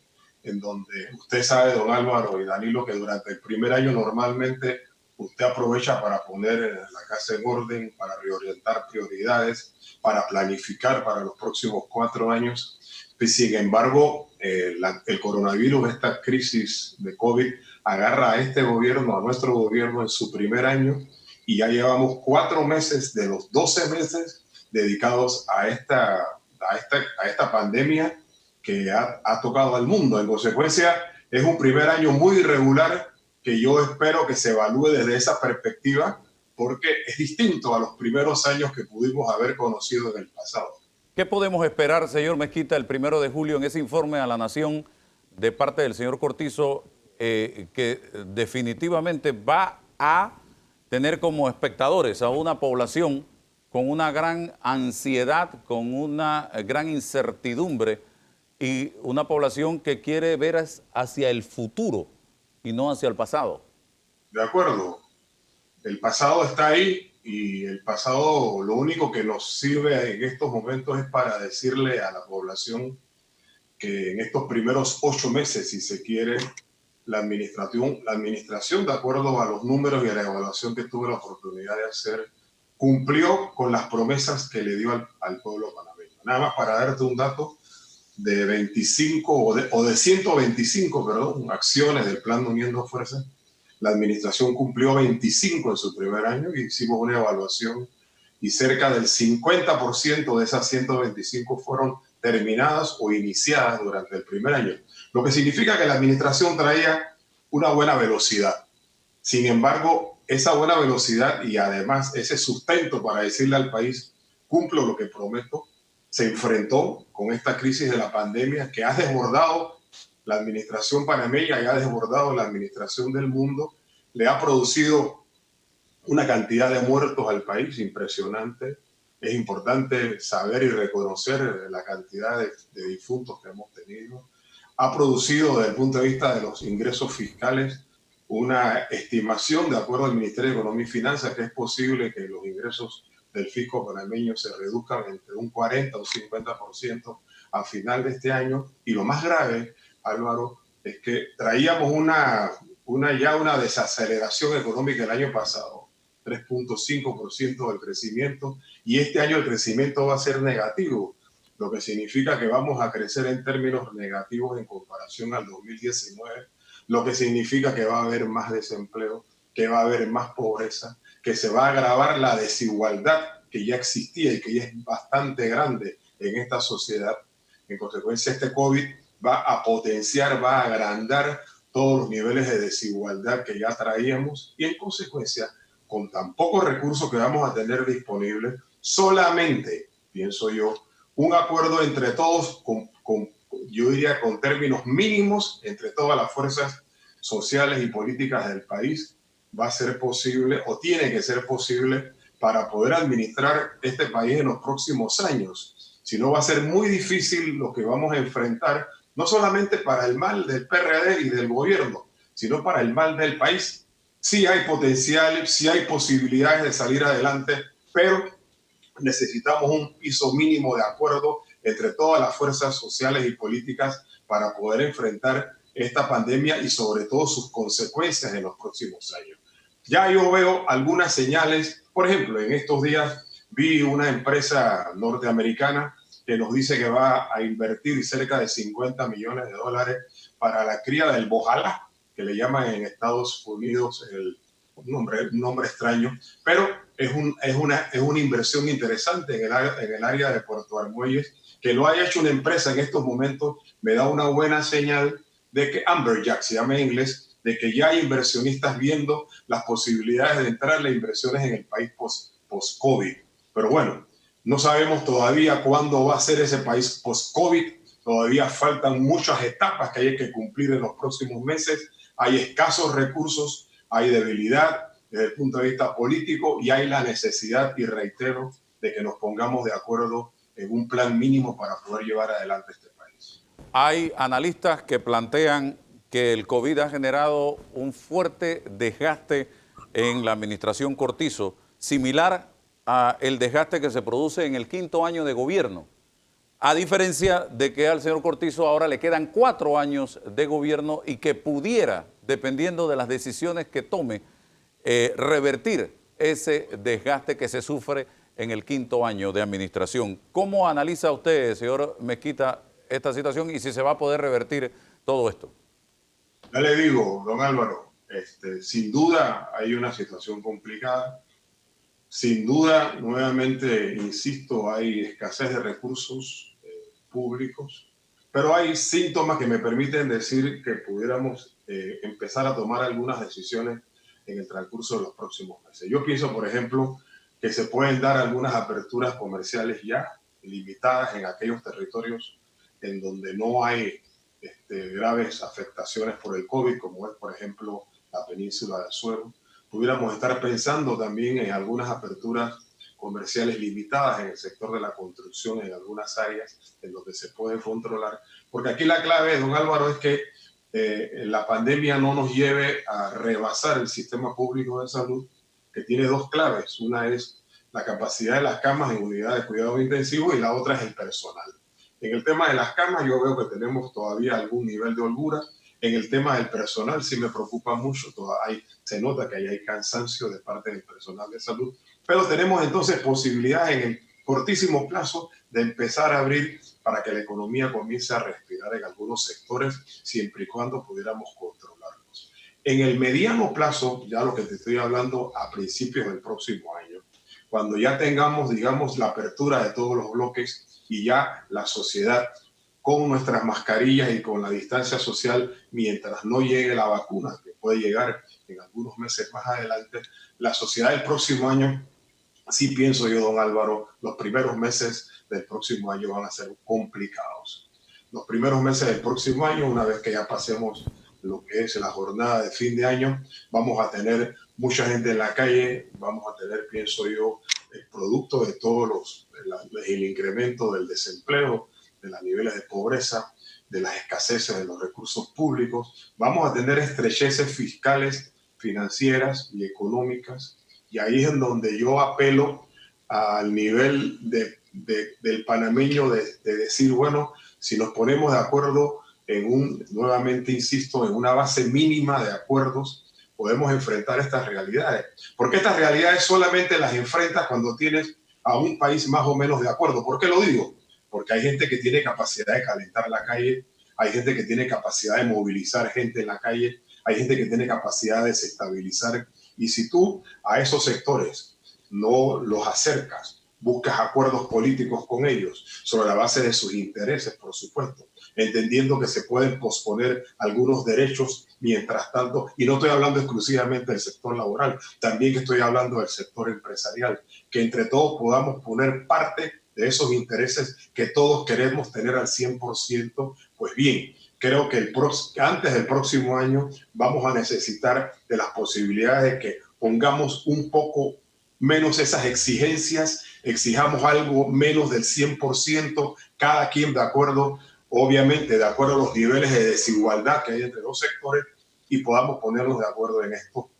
en donde usted sabe, don Álvaro y Danilo, que durante el primer año normalmente usted aprovecha para poner la casa en orden, para reorientar prioridades, para planificar para los próximos 4 años. Sin embargo, el coronavirus, esta crisis de COVID, agarra a este gobierno, a nuestro gobierno, en su primer año, y ya llevamos 4 meses de los 12 meses dedicados a esta pandemia que ha tocado al mundo. En consecuencia, es un primer año muy irregular que yo espero que se evalúe desde esa perspectiva, porque es distinto a los primeros años que pudimos haber conocido en el pasado. ¿Qué podemos esperar, señor Mezquita, el 1 de julio en ese informe a la Nación de parte del señor Cortizo, que definitivamente va a tener como espectadores a una población con una gran ansiedad, con una gran incertidumbre y una población que quiere ver hacia el futuro y no hacia el pasado? De acuerdo. El pasado está ahí y el pasado lo único que nos sirve en estos momentos es para decirle a la población que en estos primeros 8 meses, si se quiere, la administración, de acuerdo a los números y a la evaluación que tuve la oportunidad de hacer, cumplió con las promesas que le dio al pueblo panameño. Nada más para darte un dato, de 25 o de 125 acciones del Plan Uniendo Fuerzas, la administración cumplió 25 en su primer año y hicimos una evaluación y cerca del 50% de esas 125 fueron terminadas o iniciadas durante el primer año, lo que significa que la administración traía una buena velocidad. Sin embargo, esa buena velocidad y además ese sustento para decirle al país, cumplo lo que prometo, se enfrentó con esta crisis de la pandemia que ha desbordado la administración panameña y ha desbordado la administración del mundo, le ha producido una cantidad de muertos al país impresionante. Es importante saber y reconocer la cantidad de difuntos que hemos tenido. Ha producido, desde el punto de vista de los ingresos fiscales, una estimación, de acuerdo al Ministerio de Economía y Finanzas, que es posible que los ingresos del fisco panameño se reduzcan entre un 40 o un 50% a final de este año. Y lo más grave, Álvaro, es que traíamos una desaceleración económica el año pasado, 3.5% del crecimiento, y este año el crecimiento va a ser negativo. lo que significa que vamos a crecer en términos negativos en comparación al 2019, lo que significa que va a haber más desempleo, que va a haber más pobreza, que se va a agravar la desigualdad que ya existía y que ya es bastante grande en esta sociedad. En consecuencia, este COVID va a potenciar, va a agrandar todos los niveles de desigualdad que ya traíamos y en consecuencia, con tan pocos recursos que vamos a tener disponibles, solamente, pienso yo, un acuerdo entre todos, yo diría con términos mínimos, entre todas las fuerzas sociales y políticas del país, va a ser posible o tiene que ser posible para poder administrar este país en los próximos años. Si no, va a ser muy difícil lo que vamos a enfrentar, no solamente para el mal del PRD y del gobierno, sino para el mal del país. Sí hay potencial, sí hay posibilidades de salir adelante, pero necesitamos un piso mínimo de acuerdo entre todas las fuerzas sociales y políticas para poder enfrentar esta pandemia y sobre todo sus consecuencias en los próximos años. Ya yo veo algunas señales, por ejemplo, en estos días vi una empresa norteamericana que nos dice que va a invertir cerca de $50 millones para la cría del bojalá, que le llaman en Estados Unidos un nombre extraño, pero es una inversión interesante en el área de Puerto Armuelles. Que lo haya hecho una empresa en estos momentos me da una buena señal de que Amberjack, se llama en inglés, de que ya hay inversionistas viendo las posibilidades de entrar las inversiones en el país post-COVID. Pero bueno, no sabemos todavía cuándo va a ser ese país post-COVID. Todavía faltan muchas etapas que hay que cumplir en los próximos meses. Hay escasos recursos, hay debilidad desde el punto de vista político y hay la necesidad, y reitero, de que nos pongamos de acuerdo en un plan mínimo para poder llevar adelante este país. Hay analistas que plantean que el COVID ha generado un fuerte desgaste en la administración Cortizo, similar a el desgaste que se produce en el 5º año de gobierno, a diferencia de que al señor Cortizo ahora le quedan 4 años de gobierno y que pudiera, dependiendo de las decisiones que tome, revertir ese desgaste que se sufre en el 5º año de administración. ¿Cómo analiza usted, señor Mezquita, esta situación y si se va a poder revertir todo esto? Ya le digo, don Álvaro, sin duda hay una situación complicada. Sin duda, nuevamente, insisto, hay escasez de recursos públicos, pero hay síntomas que me permiten decir que pudiéramos empezar a tomar algunas decisiones en el transcurso de los próximos meses. Yo pienso, por ejemplo, que se pueden dar algunas aperturas comerciales ya limitadas en aquellos territorios en donde no hay graves afectaciones por el COVID, como es, por ejemplo, la península de Azuero. Pudiéramos estar pensando también en algunas aperturas comerciales limitadas en el sector de la construcción, en algunas áreas en donde se puede controlar. Porque aquí la clave, don Álvaro, es que la pandemia no nos lleve a rebasar el sistema público de salud, que tiene 2 claves. Una es la capacidad de las camas en unidades de cuidado intensivo y la otra es el personal. En el tema de las camas yo veo que tenemos todavía algún nivel de holgura. En el tema del personal sí me preocupa mucho. Se nota que hay cansancio de parte del personal de salud. Pero tenemos entonces posibilidades en el cortísimo plazo de empezar a abrir para que la economía comience a respirar en algunos sectores, siempre y cuando pudiéramos controlarlos. En el mediano plazo, ya lo que te estoy hablando a principios del próximo año, cuando ya tengamos, digamos, la apertura de todos los bloques y ya la sociedad con nuestras mascarillas y con la distancia social, mientras no llegue la vacuna, que puede llegar en algunos meses más adelante, la sociedad del próximo año, sí pienso yo, don Álvaro, los primeros meses del próximo año van a ser complicados. Los primeros meses del próximo año, una vez que ya pasemos lo que es la jornada de fin de año, vamos a tener mucha gente en la calle, vamos a tener, pienso yo, el producto de todos el incremento del desempleo, de los niveles de pobreza, de las escaseces de los recursos públicos, vamos a tener estrecheces fiscales, financieras y económicas, y ahí es en donde yo apelo al nivel del panameño de decir, bueno, si nos ponemos de acuerdo nuevamente insisto, en una base mínima de acuerdos, podemos enfrentar estas realidades. Porque estas realidades solamente las enfrentas cuando tienes a un país más o menos de acuerdo. ¿Por qué lo digo? porque hay gente que tiene capacidad de calentar la calle, hay gente que tiene capacidad de movilizar gente en la calle, hay gente que tiene capacidad de desestabilizar. Y si tú a esos sectores no los acercas, buscas acuerdos políticos con ellos sobre la base de sus intereses, por supuesto, entendiendo que se pueden posponer algunos derechos mientras tanto, y no estoy hablando exclusivamente del sector laboral, también estoy hablando del sector empresarial, que entre todos podamos poner parte de esos intereses que todos queremos tener al 100%, pues bien, creo que antes del próximo año vamos a necesitar de las posibilidades de que pongamos un poco menos esas exigencias, exijamos algo menos del 100%, cada quien de acuerdo, obviamente de acuerdo a los niveles de desigualdad que hay entre los sectores, y podamos ponernos de acuerdo en esto.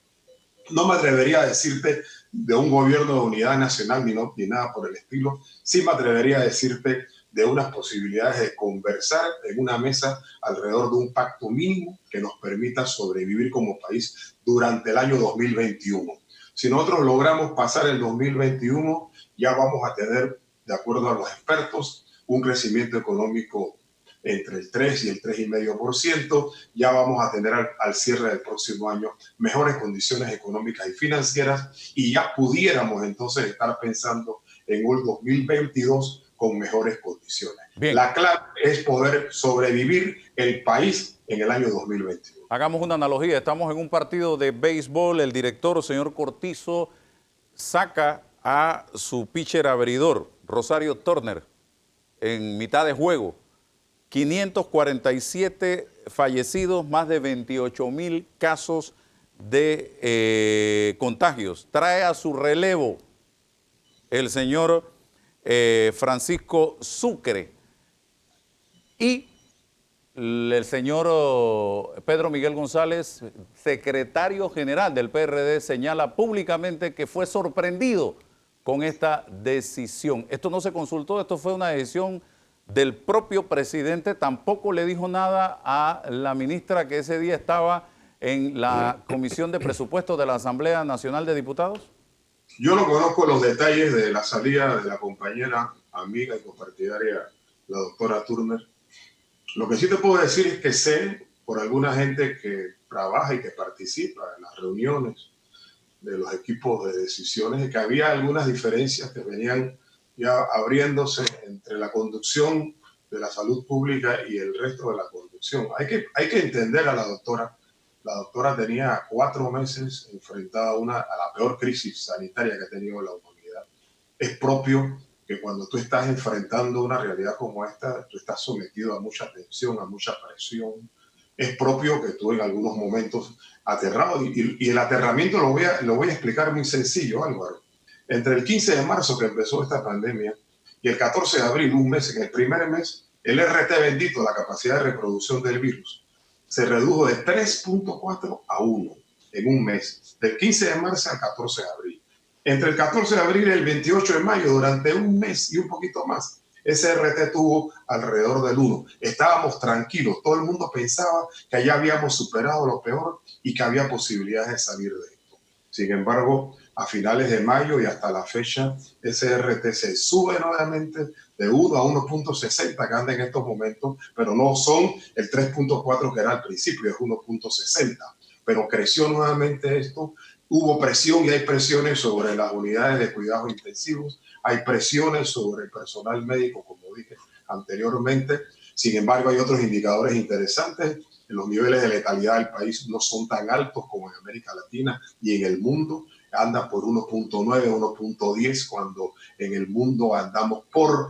No me atrevería a decirte de un gobierno de unidad nacional ni nada por el estilo. Sí me atrevería a decirte de unas posibilidades de conversar en una mesa alrededor de un pacto mínimo que nos permita sobrevivir como país durante el año 2021. Si nosotros logramos pasar el 2021, ya vamos a tener, de acuerdo a los expertos, un crecimiento económico entre el 3 y el 3,5%, ya vamos a tener al cierre del próximo año mejores condiciones económicas y financieras, y ya pudiéramos entonces estar pensando en un 2022 con mejores condiciones. Bien. La clave es poder sobrevivir el país en el año 2021. Hagamos una analogía, estamos en un partido de béisbol, el director, señor Cortizo, saca a su pitcher abridor, Rosario Turner, en mitad de juego. 547 fallecidos, más de 28,000 casos de contagios. Trae a su relevo el señor Francisco Sucre y el señor Pedro Miguel González, secretario general del PRD, señala públicamente que fue sorprendido con esta decisión. Esto no se consultó, esto fue una decisión del propio presidente. Tampoco le dijo nada a la ministra que ese día estaba en la Comisión de Presupuestos de la Asamblea Nacional de Diputados. Yo no conozco los detalles de la salida de la compañera, amiga y compartidaria, la doctora Turner. Lo que sí te puedo decir es que sé por alguna gente que trabaja y que participa en las reuniones de los equipos de decisiones, que había algunas diferencias que venían ya abriéndose entre la conducción de la salud pública y el resto de la conducción. Hay que entender a la doctora. La doctora tenía 4 meses enfrentada a la peor crisis sanitaria que ha tenido la humanidad. Es propio que cuando tú estás enfrentando una realidad como esta, tú estás sometido a mucha tensión, a mucha presión. Es propio que tú en algunos momentos aterrado, y el aterramiento lo voy a explicar muy sencillo, Álvaro. Entre el 15 de marzo que empezó esta pandemia y el 14 de abril, un mes, en el primer mes, el RT bendito, la capacidad de reproducción del virus, se redujo de 3.4 a 1 en un mes, del 15 de marzo al 14 de abril. Entre el 14 de abril y el 28 de mayo, durante un mes y un poquito más, ese RT tuvo alrededor del 1. Estábamos tranquilos, todo el mundo pensaba que ya habíamos superado lo peor y que había posibilidades de salir de esto. Sin embargo, a finales de mayo y hasta la fecha, ese RT se sube nuevamente de 1 a 1.60 que anda en estos momentos, pero no son el 3.4 que era al principio, es 1.60. Pero creció nuevamente esto, hubo presión y hay presiones sobre las unidades de cuidados intensivos, hay presiones sobre el personal médico, como dije anteriormente. Sin embargo, hay otros indicadores interesantes. Los niveles de letalidad del país no son tan altos como en América Latina y en el mundo. Anda por 1.9, 1.10, cuando en el mundo andamos por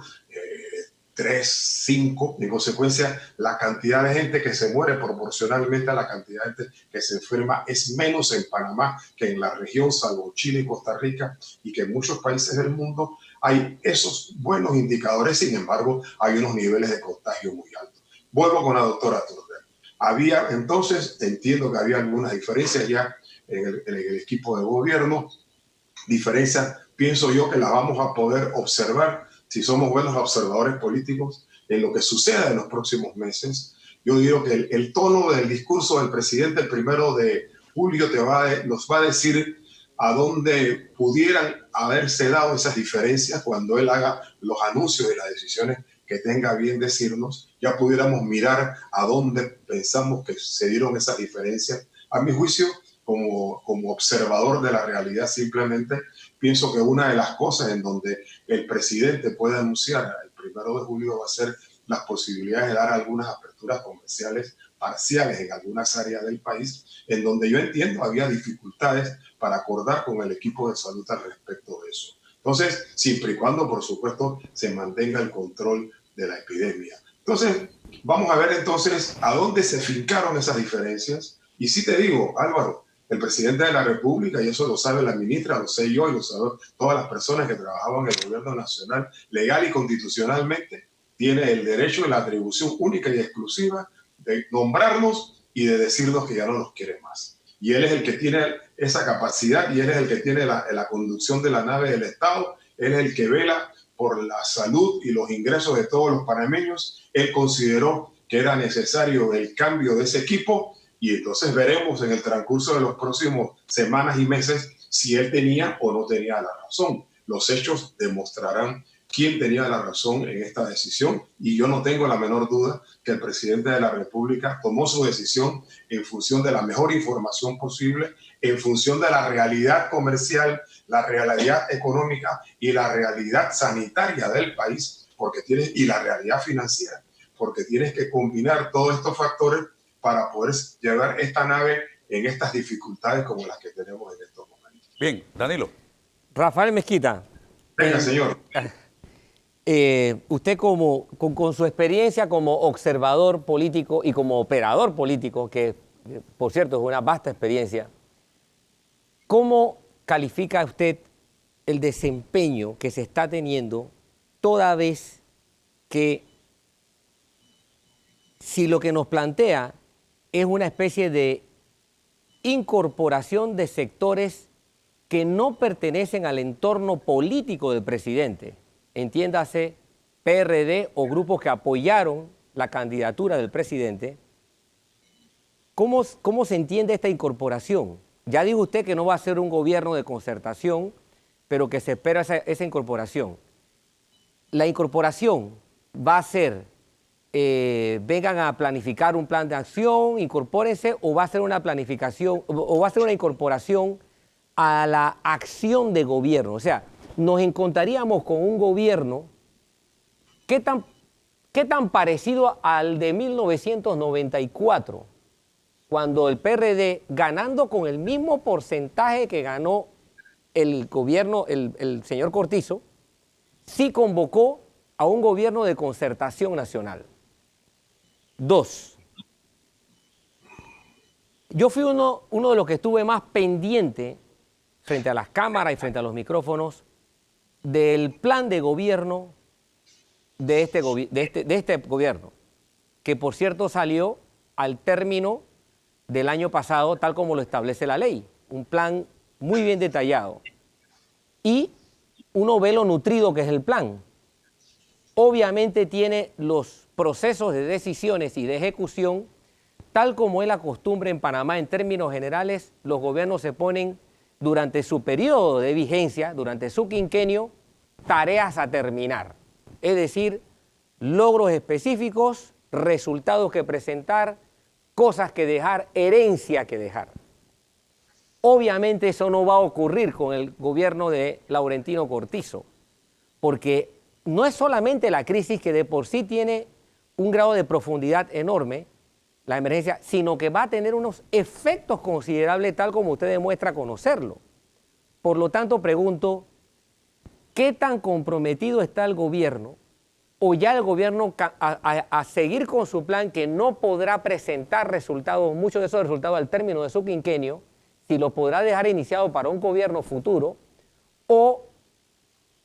3, 5. En consecuencia, la cantidad de gente que se muere proporcionalmente a la cantidad de gente que se enferma es menos en Panamá que en la región, salvo Chile y Costa Rica, y que en muchos países del mundo hay esos buenos indicadores. Sin embargo, hay unos niveles de contagio muy altos. Vuelvo con la doctora Turner. Entonces, entiendo que había algunas diferencias ya en el equipo de gobierno. Diferencias, pienso yo, que las vamos a poder observar si somos buenos observadores políticos en lo que suceda en los próximos meses. Yo digo que el tono del discurso del presidente el 1 de julio nos va a decir a dónde pudieran haberse dado esas diferencias cuando él haga los anuncios y las decisiones que tenga bien decirnos, ya pudiéramos mirar a dónde pensamos que se dieron esas diferencias. A mi juicio, como observador de la realidad, simplemente pienso que una de las cosas en donde el presidente puede anunciar el 1 de julio va a ser las posibilidades de dar algunas aperturas comerciales parciales en algunas áreas del país, en donde yo entiendo había dificultades para acordar con el equipo de salud al respecto de eso. Entonces, siempre y cuando, por supuesto, se mantenga el control de la epidemia. Entonces, vamos a ver entonces a dónde se fincaron esas diferencias. Y sí te digo, Álvaro, el presidente de la República, y eso lo sabe la ministra, lo sé yo y lo saben todas las personas que trabajaban en el gobierno nacional, legal y constitucionalmente, tiene el derecho y la atribución única y exclusiva de nombrarnos y de decirnos que ya no nos quiere más. Y él es el que tiene esa capacidad y él es el que tiene la conducción de la nave del Estado, él es el que vela por la salud y los ingresos de todos los panameños. Él consideró que era necesario el cambio de ese equipo y entonces veremos en el transcurso de los próximos semanas y meses si él tenía o no tenía la razón. Los hechos demostrarán quién tenía la razón en esta decisión y yo no tengo la menor duda que el presidente de la República tomó su decisión en función de la mejor información posible, en función de la realidad comercial, la realidad económica y la realidad sanitaria del país, y la realidad financiera, porque tienes que combinar todos estos factores para poder llevar esta nave en estas dificultades como las que tenemos en estos momentos. Bien, Danilo. Rafael Mezquita. Venga, señor. Usted con su experiencia como observador político y como operador político, que por cierto es una vasta experiencia, ¿cómo califica usted el desempeño que se está teniendo toda vez que si lo que nos plantea es una especie de incorporación de sectores que no pertenecen al entorno político del presidente? Entiéndase, PRD o grupos que apoyaron la candidatura del presidente. ¿Cómo se entiende esta incorporación? Ya dijo usted que no va a ser un gobierno de concertación, pero que se espera esa incorporación. La incorporación va a ser, vengan a planificar un plan de acción, incorpórense, o va a ser una planificación, o va a ser una incorporación a la acción de gobierno. O sea, nos encontraríamos con un gobierno ¿qué tan parecido al de 1994, cuando el PRD, ganando con el mismo porcentaje que ganó el gobierno, el señor Cortizo, sí convocó a un gobierno de concertación nacional? 2. Yo fui uno de los que estuve más pendiente frente a las cámaras y frente a los micrófonos del plan de gobierno de este gobierno, que por cierto salió al término del año pasado, tal como lo establece la ley. Un plan muy bien detallado. Y uno ve lo nutrido que es el plan. Obviamente tiene los procesos de decisiones y de ejecución, tal como es la costumbre en Panamá. En términos generales, los gobiernos se ponen durante su periodo de vigencia, durante su quinquenio, tareas a terminar. Es decir, logros específicos, resultados que presentar, cosas que dejar, herencia que dejar. Obviamente eso no va a ocurrir con el gobierno de Laurentino Cortizo, porque no es solamente la crisis, que de por sí tiene un grado de profundidad enorme, la emergencia, sino que va a tener unos efectos considerables, tal como usted demuestra conocerlo. Por lo tanto, pregunto, ¿qué tan comprometido está el gobierno, o ya el gobierno a seguir con su plan, que no podrá presentar resultados, muchos de esos resultados al término de su quinquenio, si lo podrá dejar iniciado para un gobierno futuro, o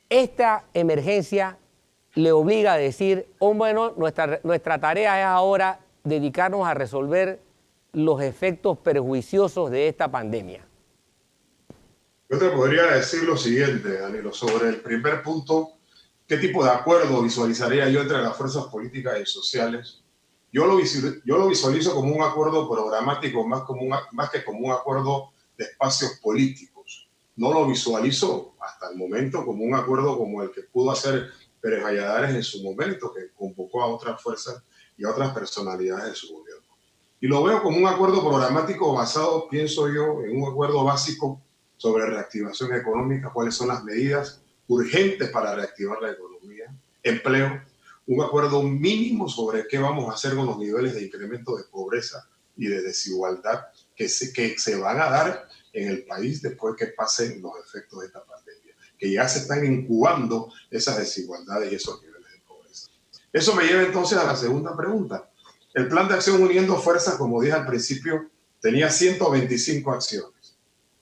esta emergencia le obliga a decir, oh, bueno, nuestra tarea es ahora dedicarnos a resolver los efectos perjuiciosos de esta pandemia? Yo te podría decir lo siguiente, Danilo, sobre el primer punto: ¿qué tipo de acuerdo visualizaría yo entre las fuerzas políticas y sociales? Yo lo visualizo como un acuerdo programático, más que como un acuerdo de espacios políticos. No lo visualizo hasta el momento como un acuerdo como el que pudo hacer Pérez Valladares en su momento, que convocó a otras fuerzas y a otras personalidades de su gobierno. Y lo veo como un acuerdo programático basado, pienso yo, en un acuerdo básico sobre reactivación económica, cuáles son las medidas urgentes para reactivar la economía, empleo, un acuerdo mínimo sobre qué vamos a hacer con los niveles de incremento de pobreza y de desigualdad que se van a dar en el país después que pasen los efectos de esta pandemia, que ya se están incubando esas desigualdades y esos niveles de pobreza. Eso me lleva entonces a la segunda pregunta. El Plan de Acción Uniendo Fuerzas, como dije al principio, tenía 125 acciones.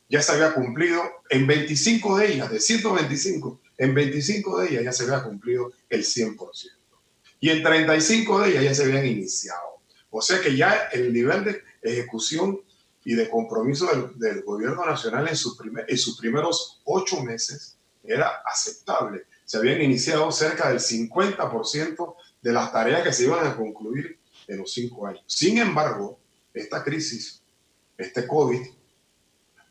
Ya se había cumplido en 25 de ellas, de 125, en 25 de ellas ya se había cumplido el 100%. Y en 35 de ellas ya se habían iniciado. O sea que ya el nivel de ejecución y de compromiso del gobierno nacional en sus primeros 8 meses era aceptable. Se habían iniciado cerca del 50% de las tareas que se iban a concluir en los 5 años. Sin embargo, esta crisis, este COVID,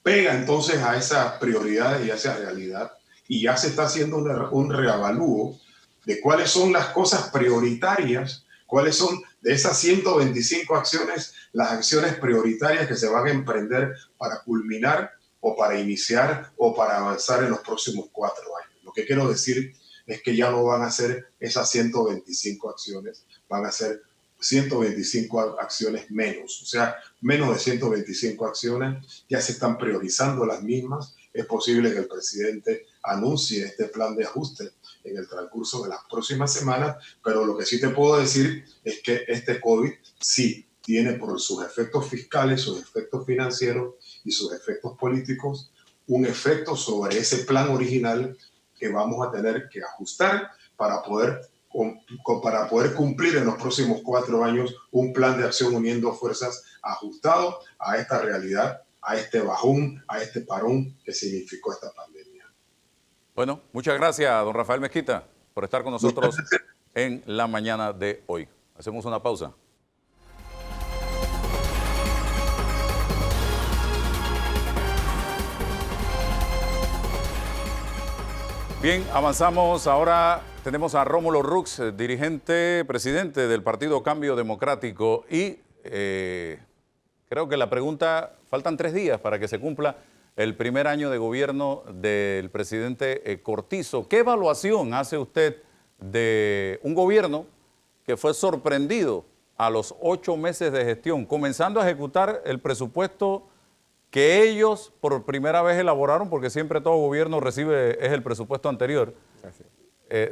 pega entonces a esas prioridades y a esa realidad, y ya se está haciendo un reavalúo de cuáles son las cosas prioritarias, cuáles son de esas 125 acciones, las acciones prioritarias que se van a emprender para culminar o para iniciar o para avanzar en los próximos 4 años. Lo que quiero decir es que ya no van a ser esas 125 acciones, van a ser 125 acciones menos, o sea, menos de 125 acciones, ya se están priorizando las mismas. Es posible que el presidente anuncie este plan de ajuste en el transcurso de las próximas semanas, pero lo que sí te puedo decir es que este COVID sí tiene por sus efectos fiscales, sus efectos financieros y sus efectos políticos un efecto sobre ese plan original que vamos a tener que ajustar para poder cumplir en los próximos 4 años un plan de acción uniendo fuerzas ajustado a esta realidad, a este bajón, a este parón que significó esta pandemia. Bueno, muchas gracias, don Rafael Mezquita, por estar con nosotros en la mañana de hoy. Hacemos una pausa. Bien, avanzamos. Ahora tenemos a Rómulo Rux, dirigente, presidente del Partido Cambio Democrático. Y creo que la pregunta, faltan 3 días para que se cumpla el primer año de gobierno del presidente Cortizo. ¿Qué evaluación hace usted de un gobierno que fue sorprendido a los 8 meses de gestión, comenzando a ejecutar el presupuesto que ellos por primera vez elaboraron, porque siempre todo gobierno es el presupuesto anterior,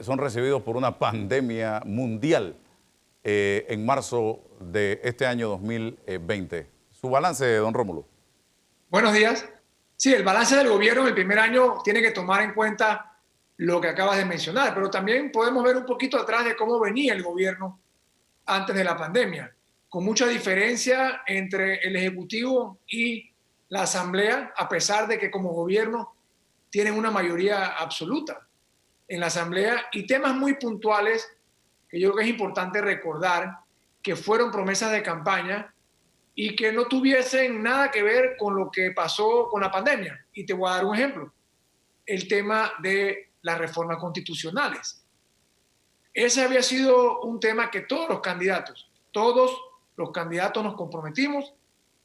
son recibidos por una pandemia mundial en marzo de este año 2020? Su balance, don Rómulo. Buenos días. Sí, el balance del gobierno en el primer año tiene que tomar en cuenta lo que acabas de mencionar, pero también podemos ver un poquito atrás de cómo venía el gobierno antes de la pandemia, con mucha diferencia entre el Ejecutivo y la Asamblea, a pesar de que como gobierno tienen una mayoría absoluta en la Asamblea, y temas muy puntuales que yo creo que es importante recordar que fueron promesas de campaña y que no tuviesen nada que ver con lo que pasó con la pandemia. Y te voy a dar un ejemplo. El tema de las reformas constitucionales. Ese había sido un tema que todos los candidatos nos comprometimos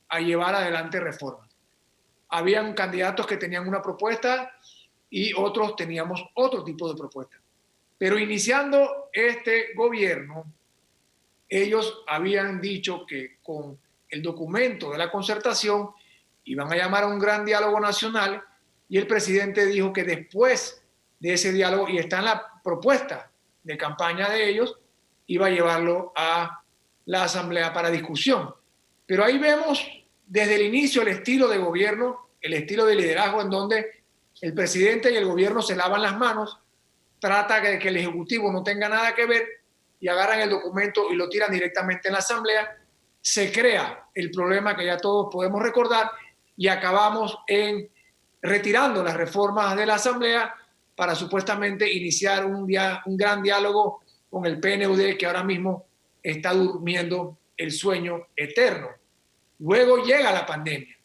a llevar adelante reformas. Habían candidatos que tenían una propuesta y otros teníamos otro tipo de propuesta. Pero iniciando este gobierno, ellos habían dicho que con el documento de la concertación iban a llamar a un gran diálogo nacional, y el presidente dijo que después de ese diálogo, y está en la propuesta de campaña de ellos, iba a llevarlo a la Asamblea para discusión. Pero ahí vemos desde el inicio el estilo de gobierno, el estilo de liderazgo en donde el presidente y el gobierno se lavan las manos, trata de que el Ejecutivo no tenga nada que ver y agarran el documento y lo tiran directamente en la Asamblea. Se crea el problema que ya todos podemos recordar y acabamos retirando las reformas de la Asamblea para supuestamente iniciar un gran diálogo con el PNUD, que ahora mismo está durmiendo el sueño eterno. Luego llega la pandemia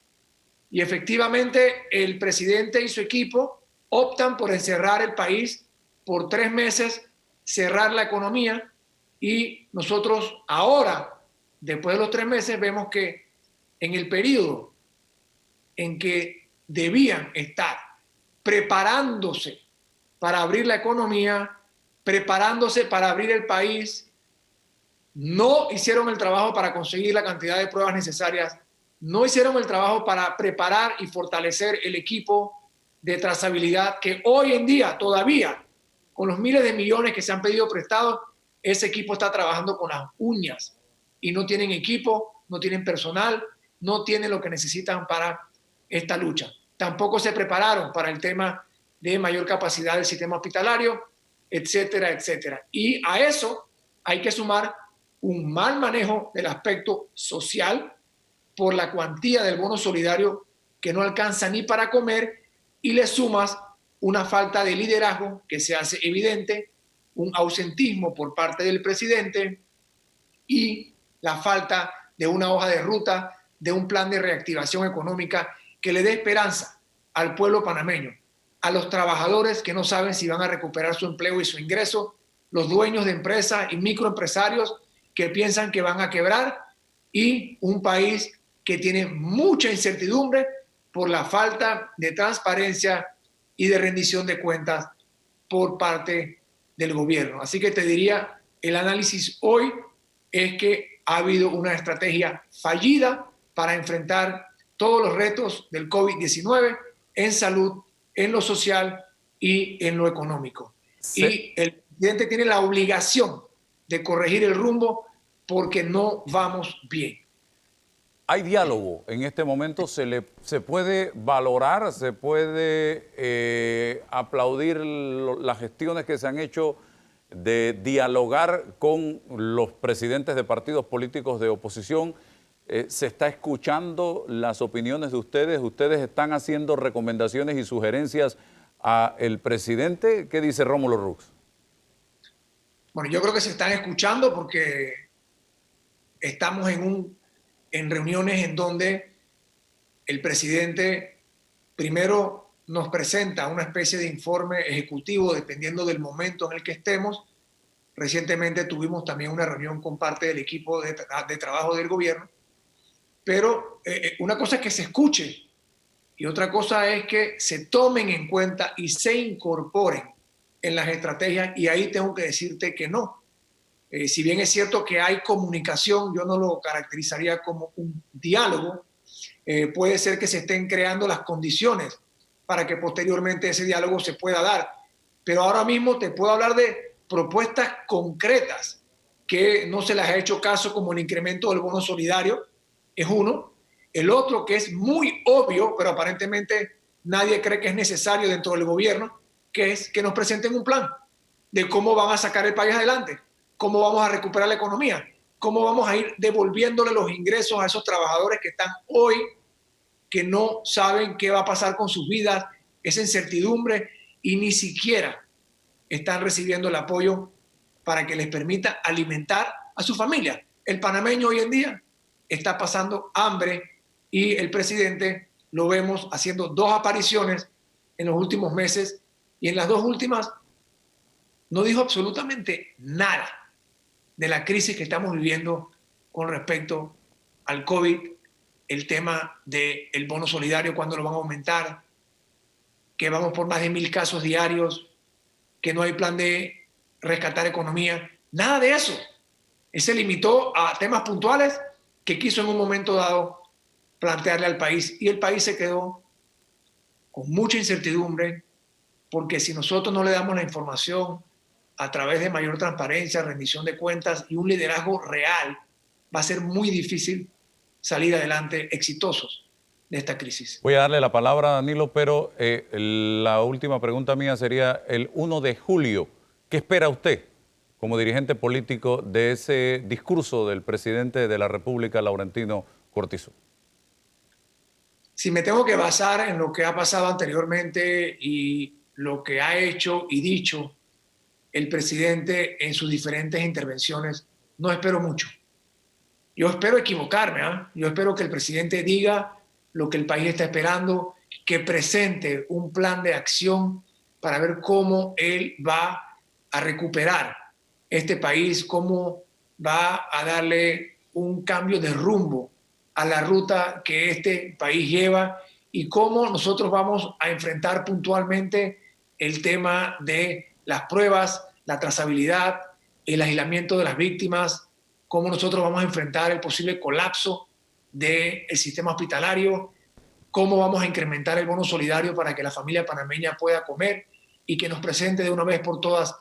y efectivamente el presidente y su equipo optan por encerrar el país por 3 meses cerrar la economía, y nosotros ahora, después de los 3 meses, vemos que en el periodo en que debían estar preparándose para abrir la economía, preparándose para abrir el país, no hicieron el trabajo para conseguir la cantidad de pruebas necesarias, no hicieron el trabajo para preparar y fortalecer el equipo de trazabilidad que hoy en día todavía, con los miles de millones que se han pedido prestados, ese equipo está trabajando con las uñas y no tienen equipo, no tienen personal, no tienen lo que necesitan para esta lucha. Tampoco se prepararon para el tema de mayor capacidad del sistema hospitalario, etcétera, etcétera. Y a eso hay que sumar un mal manejo del aspecto social por la cuantía del bono solidario que no alcanza ni para comer, y le sumas una falta de liderazgo que se hace evidente, un ausentismo por parte del presidente y la falta de una hoja de ruta, de un plan de reactivación económica que le dé esperanza al pueblo panameño, a los trabajadores que no saben si van a recuperar su empleo y su ingreso, los dueños de empresas y microempresarios que piensan que van a quebrar, y un país que tiene mucha incertidumbre por la falta de transparencia y de rendición de cuentas por parte del gobierno. Así que te diría, el análisis hoy es que ha habido una estrategia fallida para enfrentar todos los retos del COVID-19 en salud, en lo social y en lo económico. Sí. Y el presidente tiene la obligación de corregir el rumbo porque no vamos bien. ¿Hay diálogo en este momento? ¿Se puede valorar, se puede aplaudir las gestiones que se han hecho de dialogar con los presidentes de partidos políticos de oposición? ¿Se está escuchando las opiniones de ustedes? ¿Ustedes están haciendo recomendaciones y sugerencias al presidente? ¿Qué dice Rómulo Rux? Bueno, yo creo que se están escuchando porque estamos en reuniones en donde el presidente primero nos presenta una especie de informe ejecutivo dependiendo del momento en el que estemos. Recientemente tuvimos también una reunión con parte del equipo de trabajo del gobierno, pero una cosa es que se escuche y otra cosa es que se tomen en cuenta y se incorporen en las estrategias, y ahí tengo que decirte que no. Si bien es cierto que hay comunicación, yo no lo caracterizaría como un diálogo. Puede ser que se estén creando las condiciones para que posteriormente ese diálogo se pueda dar. Pero ahora mismo te puedo hablar de propuestas concretas que no se les ha hecho caso, como el incremento del bono solidario, es uno. El otro, que es muy obvio, pero aparentemente nadie cree que es necesario dentro del gobierno, que es que nos presenten un plan de cómo van a sacar el país adelante, cómo vamos a recuperar la economía, cómo vamos a ir devolviéndole los ingresos a esos trabajadores que están hoy, que no saben qué va a pasar con sus vidas, esa incertidumbre, y ni siquiera están recibiendo el apoyo para que les permita alimentar a su familia. El panameño hoy en día está pasando hambre y el presidente lo vemos haciendo 2 apariciones en los últimos meses, y en las 2 últimas no dijo absolutamente nada de la crisis que estamos viviendo con respecto al COVID, el tema del bono solidario, cuándo lo van a aumentar, que vamos por más de 1,000 casos diarios, que no hay plan de rescatar economía, nada de eso. Él se limitó a temas puntuales que quiso en un momento dado plantearle al país, y el país se quedó con mucha incertidumbre, porque si nosotros no le damos la información a través de mayor transparencia, rendición de cuentas y un liderazgo real, va a ser muy difícil salir adelante exitosos de esta crisis. Voy a darle la palabra a Danilo, pero la última pregunta mía sería el 1 de julio. ¿Qué espera usted como dirigente político de ese discurso del presidente de la República, Laurentino Cortizo? Si me tengo que basar en lo que ha pasado anteriormente y lo que ha hecho y dicho el presidente en sus diferentes intervenciones, no espero mucho. Yo espero equivocarme, ¿eh? Yo espero que el presidente diga lo que el país está esperando, que presente un plan de acción para ver cómo él va a recuperar este país, cómo va a darle un cambio de rumbo a la ruta que este país lleva y cómo nosotros vamos a enfrentar puntualmente el tema de las pruebas, la trazabilidad, el aislamiento de las víctimas, cómo nosotros vamos a enfrentar el posible colapso del sistema hospitalario, cómo vamos a incrementar el bono solidario para que la familia panameña pueda comer y que nos presente de una vez por todas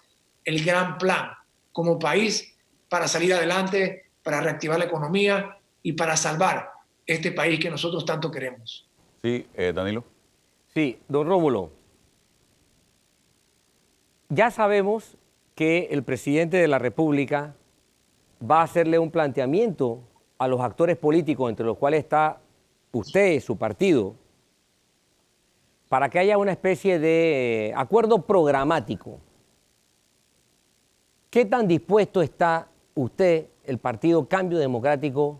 el gran plan como país para salir adelante, para reactivar la economía y para salvar este país que nosotros tanto queremos. Sí, Danilo. Sí, don Rómulo, ya sabemos que el presidente de la República va a hacerle un planteamiento a los actores políticos, entre los cuales está usted, su partido, para que haya una especie de acuerdo programático. ¿Qué tan dispuesto está usted, el Partido Cambio Democrático,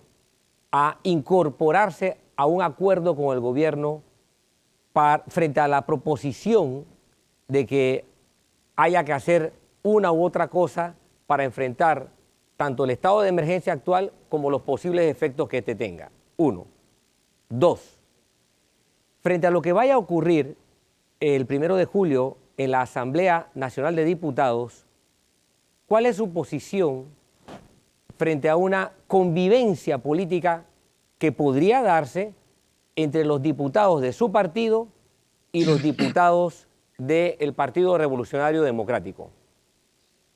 a incorporarse a un acuerdo con el gobierno frente a la proposición de que haya que hacer una u otra cosa para enfrentar tanto el estado de emergencia actual como los posibles efectos que este tenga? 1. 2. Frente a lo que vaya a ocurrir el 1 de julio en la Asamblea Nacional de Diputados, ¿cuál es su posición frente a una convivencia política que podría darse entre los diputados de su partido y los diputados del Partido Revolucionario Democrático?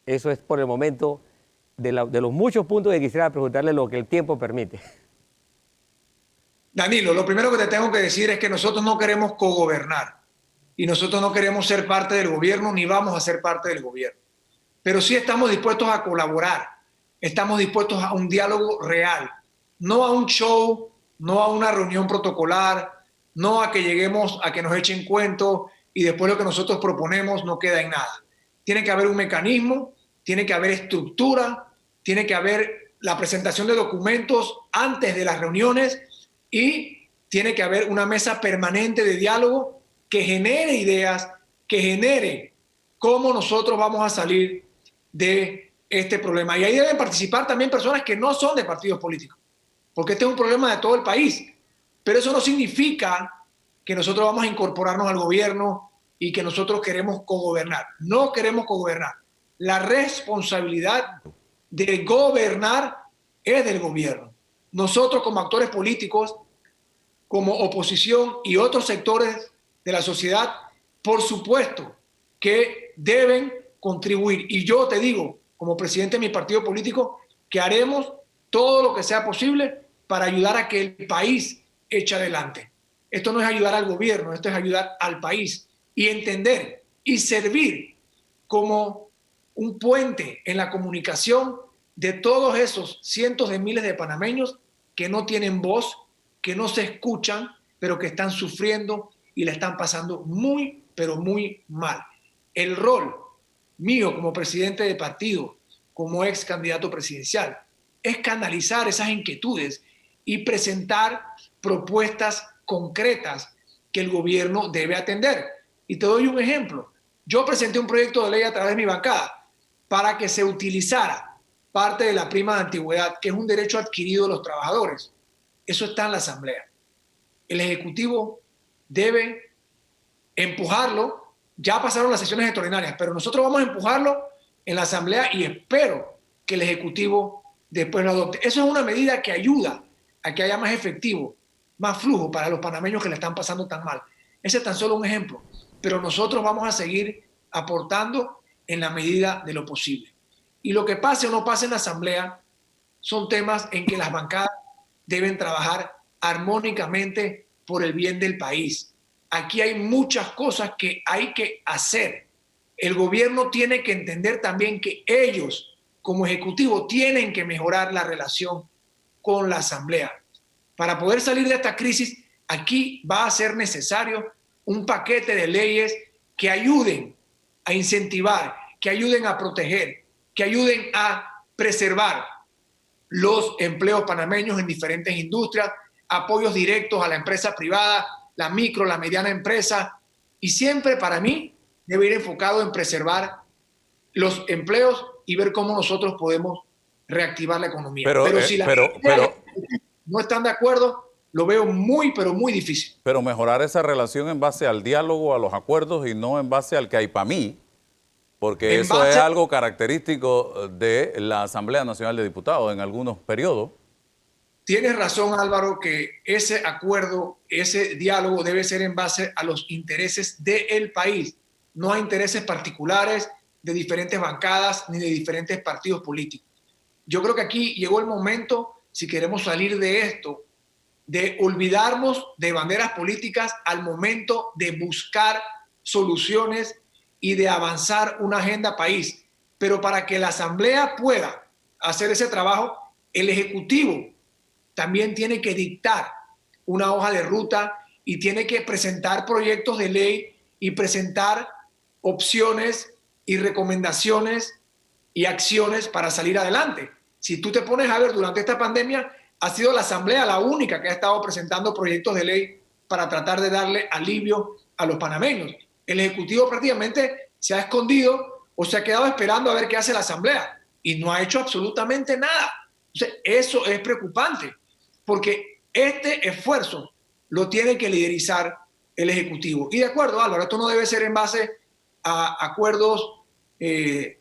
Eso es por el momento de los muchos puntos que quisiera preguntarle, lo que el tiempo permite. Danilo, lo primero que te tengo que decir es que nosotros no queremos cogobernar y nosotros no queremos ser parte del gobierno ni vamos a ser parte del gobierno. Pero sí estamos dispuestos a colaborar, estamos dispuestos a un diálogo real, no a un show, no a una reunión protocolar, no a que lleguemos a que nos echen cuentos y después lo que nosotros proponemos no queda en nada. Tiene que haber un mecanismo, tiene que haber estructura, tiene que haber la presentación de documentos antes de las reuniones y tiene que haber una mesa permanente de diálogo que genere ideas, que genere cómo nosotros vamos a salir de este problema. Y ahí deben participar también personas que no son de partidos políticos, porque este es un problema de todo el país. Pero eso no significa que nosotros vamos a incorporarnos al gobierno y que nosotros queremos cogobernar. No queremos cogobernar. La responsabilidad de gobernar es del gobierno. Nosotros como actores políticos, como oposición y otros sectores de la sociedad, por supuesto que deben contribuir. Y yo te digo, como presidente de mi partido político, que haremos todo lo que sea posible para ayudar a que el país eche adelante. Esto no es ayudar al gobierno, esto es ayudar al país y entender y servir como un puente en la comunicación de todos esos cientos de miles de panameños que no tienen voz, que no se escuchan, pero que están sufriendo y la están pasando muy, pero muy mal. El rol mío como presidente de partido, como ex candidato presidencial, es canalizar esas inquietudes y presentar propuestas concretas que el gobierno debe atender. Y te doy un ejemplo. Yo presenté un proyecto de ley a través de mi bancada para que se utilizara parte de la prima de antigüedad, que es un derecho adquirido de los trabajadores. Eso está en la Asamblea. El Ejecutivo debe empujarlo. Ya pasaron las sesiones extraordinarias, pero nosotros vamos a empujarlo en la Asamblea y espero que el Ejecutivo después lo adopte. Eso es una medida que ayuda a que haya más efectivo, más flujo para los panameños que le están pasando tan mal. Ese es tan solo un ejemplo, pero nosotros vamos a seguir aportando en la medida de lo posible. Y lo que pase o no pase en la Asamblea son temas en que las bancadas deben trabajar armónicamente por el bien del país. Aquí hay muchas cosas que hay que hacer. El gobierno tiene que entender también que ellos, como ejecutivo, tienen que mejorar la relación con la Asamblea. Para poder salir de esta crisis, aquí va a ser necesario un paquete de leyes que ayuden a incentivar, que ayuden a proteger, que ayuden a preservar los empleos panameños en diferentes industrias, apoyos directos a la empresa privada, la micro, la mediana empresa, y siempre para mí debe ir enfocado en preservar los empleos y ver cómo nosotros podemos reactivar la economía. Pero, Si no están de acuerdo, lo veo muy, pero muy difícil. Pero mejorar esa relación en base al diálogo, a los acuerdos y no en base al caipaní, porque eso es algo característico de la Asamblea Nacional de Diputados en algunos periodos. Tienes razón, Álvaro, que ese acuerdo, ese diálogo debe ser en base a los intereses del país, no a intereses particulares de diferentes bancadas ni de diferentes partidos políticos. Yo creo que aquí llegó el momento, si queremos salir de esto, de olvidarnos de banderas políticas al momento de buscar soluciones y de avanzar una agenda país. Pero para que la Asamblea pueda hacer ese trabajo, el Ejecutivo también tiene que dictar una hoja de ruta y tiene que presentar proyectos de ley y presentar opciones y recomendaciones y acciones para salir adelante. Si tú te pones a ver, durante esta pandemia ha sido la Asamblea la única que ha estado presentando proyectos de ley para tratar de darle alivio a los panameños. El Ejecutivo prácticamente se ha escondido o se ha quedado esperando a ver qué hace la Asamblea y no ha hecho absolutamente nada. Entonces, eso es preocupante, porque este esfuerzo lo tiene que liderizar el Ejecutivo. Y de acuerdo, Álvaro, esto no debe ser en base a acuerdos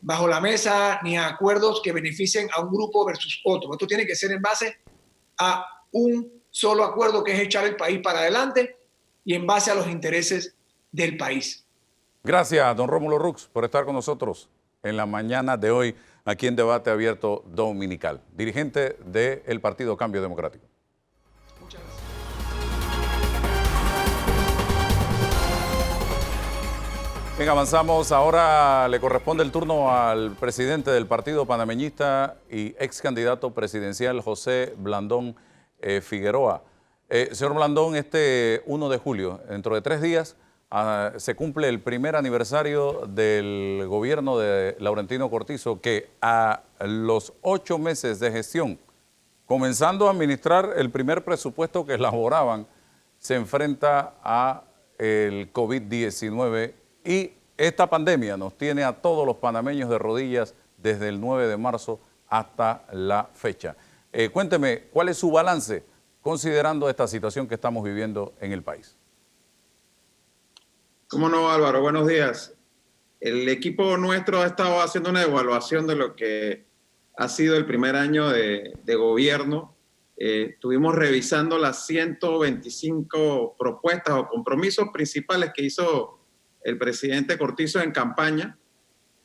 bajo la mesa ni a acuerdos que beneficien a un grupo versus otro. Esto tiene que ser en base a un solo acuerdo, que es echar el país para adelante y en base a los intereses del país. Gracias, don Rómulo Rux, por estar con nosotros en la mañana de hoy aquí en Debate Abierto Dominical, dirigente del Partido Cambio Democrático. Muchas gracias. Bien, avanzamos. Ahora le corresponde el turno al presidente del Partido Panameñista y ex candidato presidencial, José Blandón Figueroa. Señor Blandón, este 1 de julio, dentro de 3 días, se cumple el primer aniversario del gobierno de Laurentino Cortizo, que a los 8 meses de gestión, comenzando a administrar el primer presupuesto que elaboraban, se enfrenta a el COVID-19 y esta pandemia nos tiene a todos los panameños de rodillas desde el 9 de marzo hasta la fecha. Cuénteme, ¿cuál es su balance considerando esta situación que estamos viviendo en el país? ¿Cómo no, Álvaro? Buenos días. El equipo nuestro ha estado haciendo una evaluación de lo que ha sido el primer año de gobierno. Estuvimos revisando las 125 propuestas o compromisos principales que hizo el presidente Cortizo en campaña.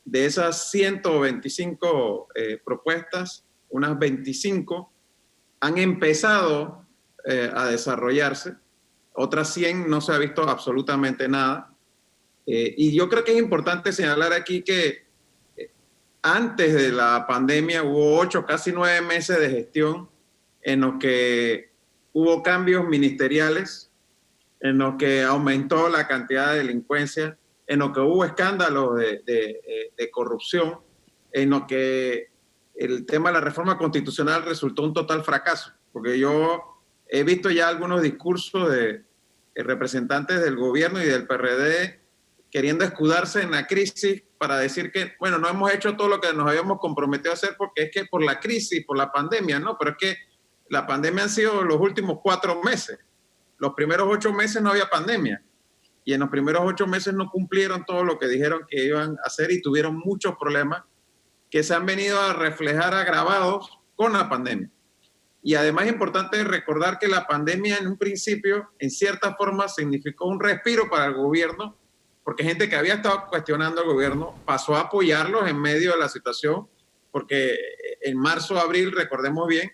De esas 125 propuestas, unas 25 han empezado a desarrollarse. Otras 100 no se ha visto absolutamente nada. Y yo creo que es importante señalar aquí que antes de la pandemia hubo 8, casi 9 meses de gestión en los que hubo cambios ministeriales, en los que aumentó la cantidad de delincuencia, en los que hubo escándalos de corrupción, en los que el tema de la reforma constitucional resultó un total fracaso. Porque yo he visto ya algunos discursos de representantes del gobierno y del PRD queriendo escudarse en la crisis para decir que, bueno, no hemos hecho todo lo que nos habíamos comprometido a hacer porque es que por la crisis, por la pandemia, ¿no? Pero es que la pandemia han sido los últimos 4 meses. Los primeros 8 meses no había pandemia. Y en los primeros 8 meses no cumplieron todo lo que dijeron que iban a hacer y tuvieron muchos problemas que se han venido a reflejar agravados con la pandemia. Y además es importante recordar que la pandemia en un principio, en cierta forma, significó un respiro para el gobierno, porque gente que había estado cuestionando al gobierno pasó a apoyarlos en medio de la situación, porque en marzo, abril, recordemos bien,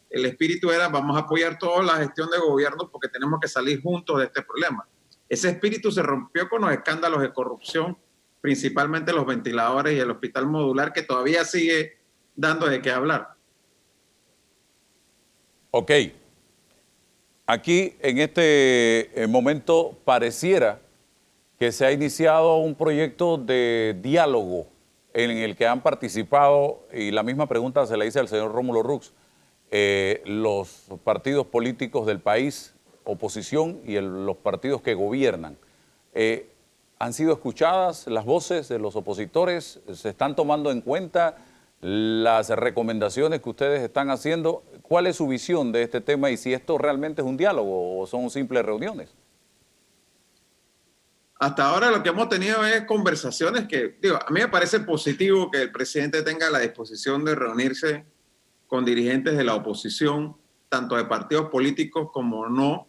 el espíritu era vamos a apoyar toda la gestión de gobierno porque tenemos que salir juntos de este problema. Ese espíritu se rompió con los escándalos de corrupción, principalmente los ventiladores y el hospital modular, que todavía sigue dando de qué hablar. Ok. Aquí en este momento pareciera que se ha iniciado un proyecto de diálogo en el que han participado, y la misma pregunta se la hice al señor Rómulo Rux, los partidos políticos del país, oposición y los partidos que gobiernan. ¿Han sido escuchadas las voces de los opositores? ¿Se están tomando en cuenta las recomendaciones que ustedes están haciendo? ¿Cuál es su visión de este tema y si esto realmente es un diálogo o son simples reuniones? Hasta ahora lo que hemos tenido es conversaciones que, digo, a mí me parece positivo que el presidente tenga la disposición de reunirse con dirigentes de la oposición, tanto de partidos políticos como no.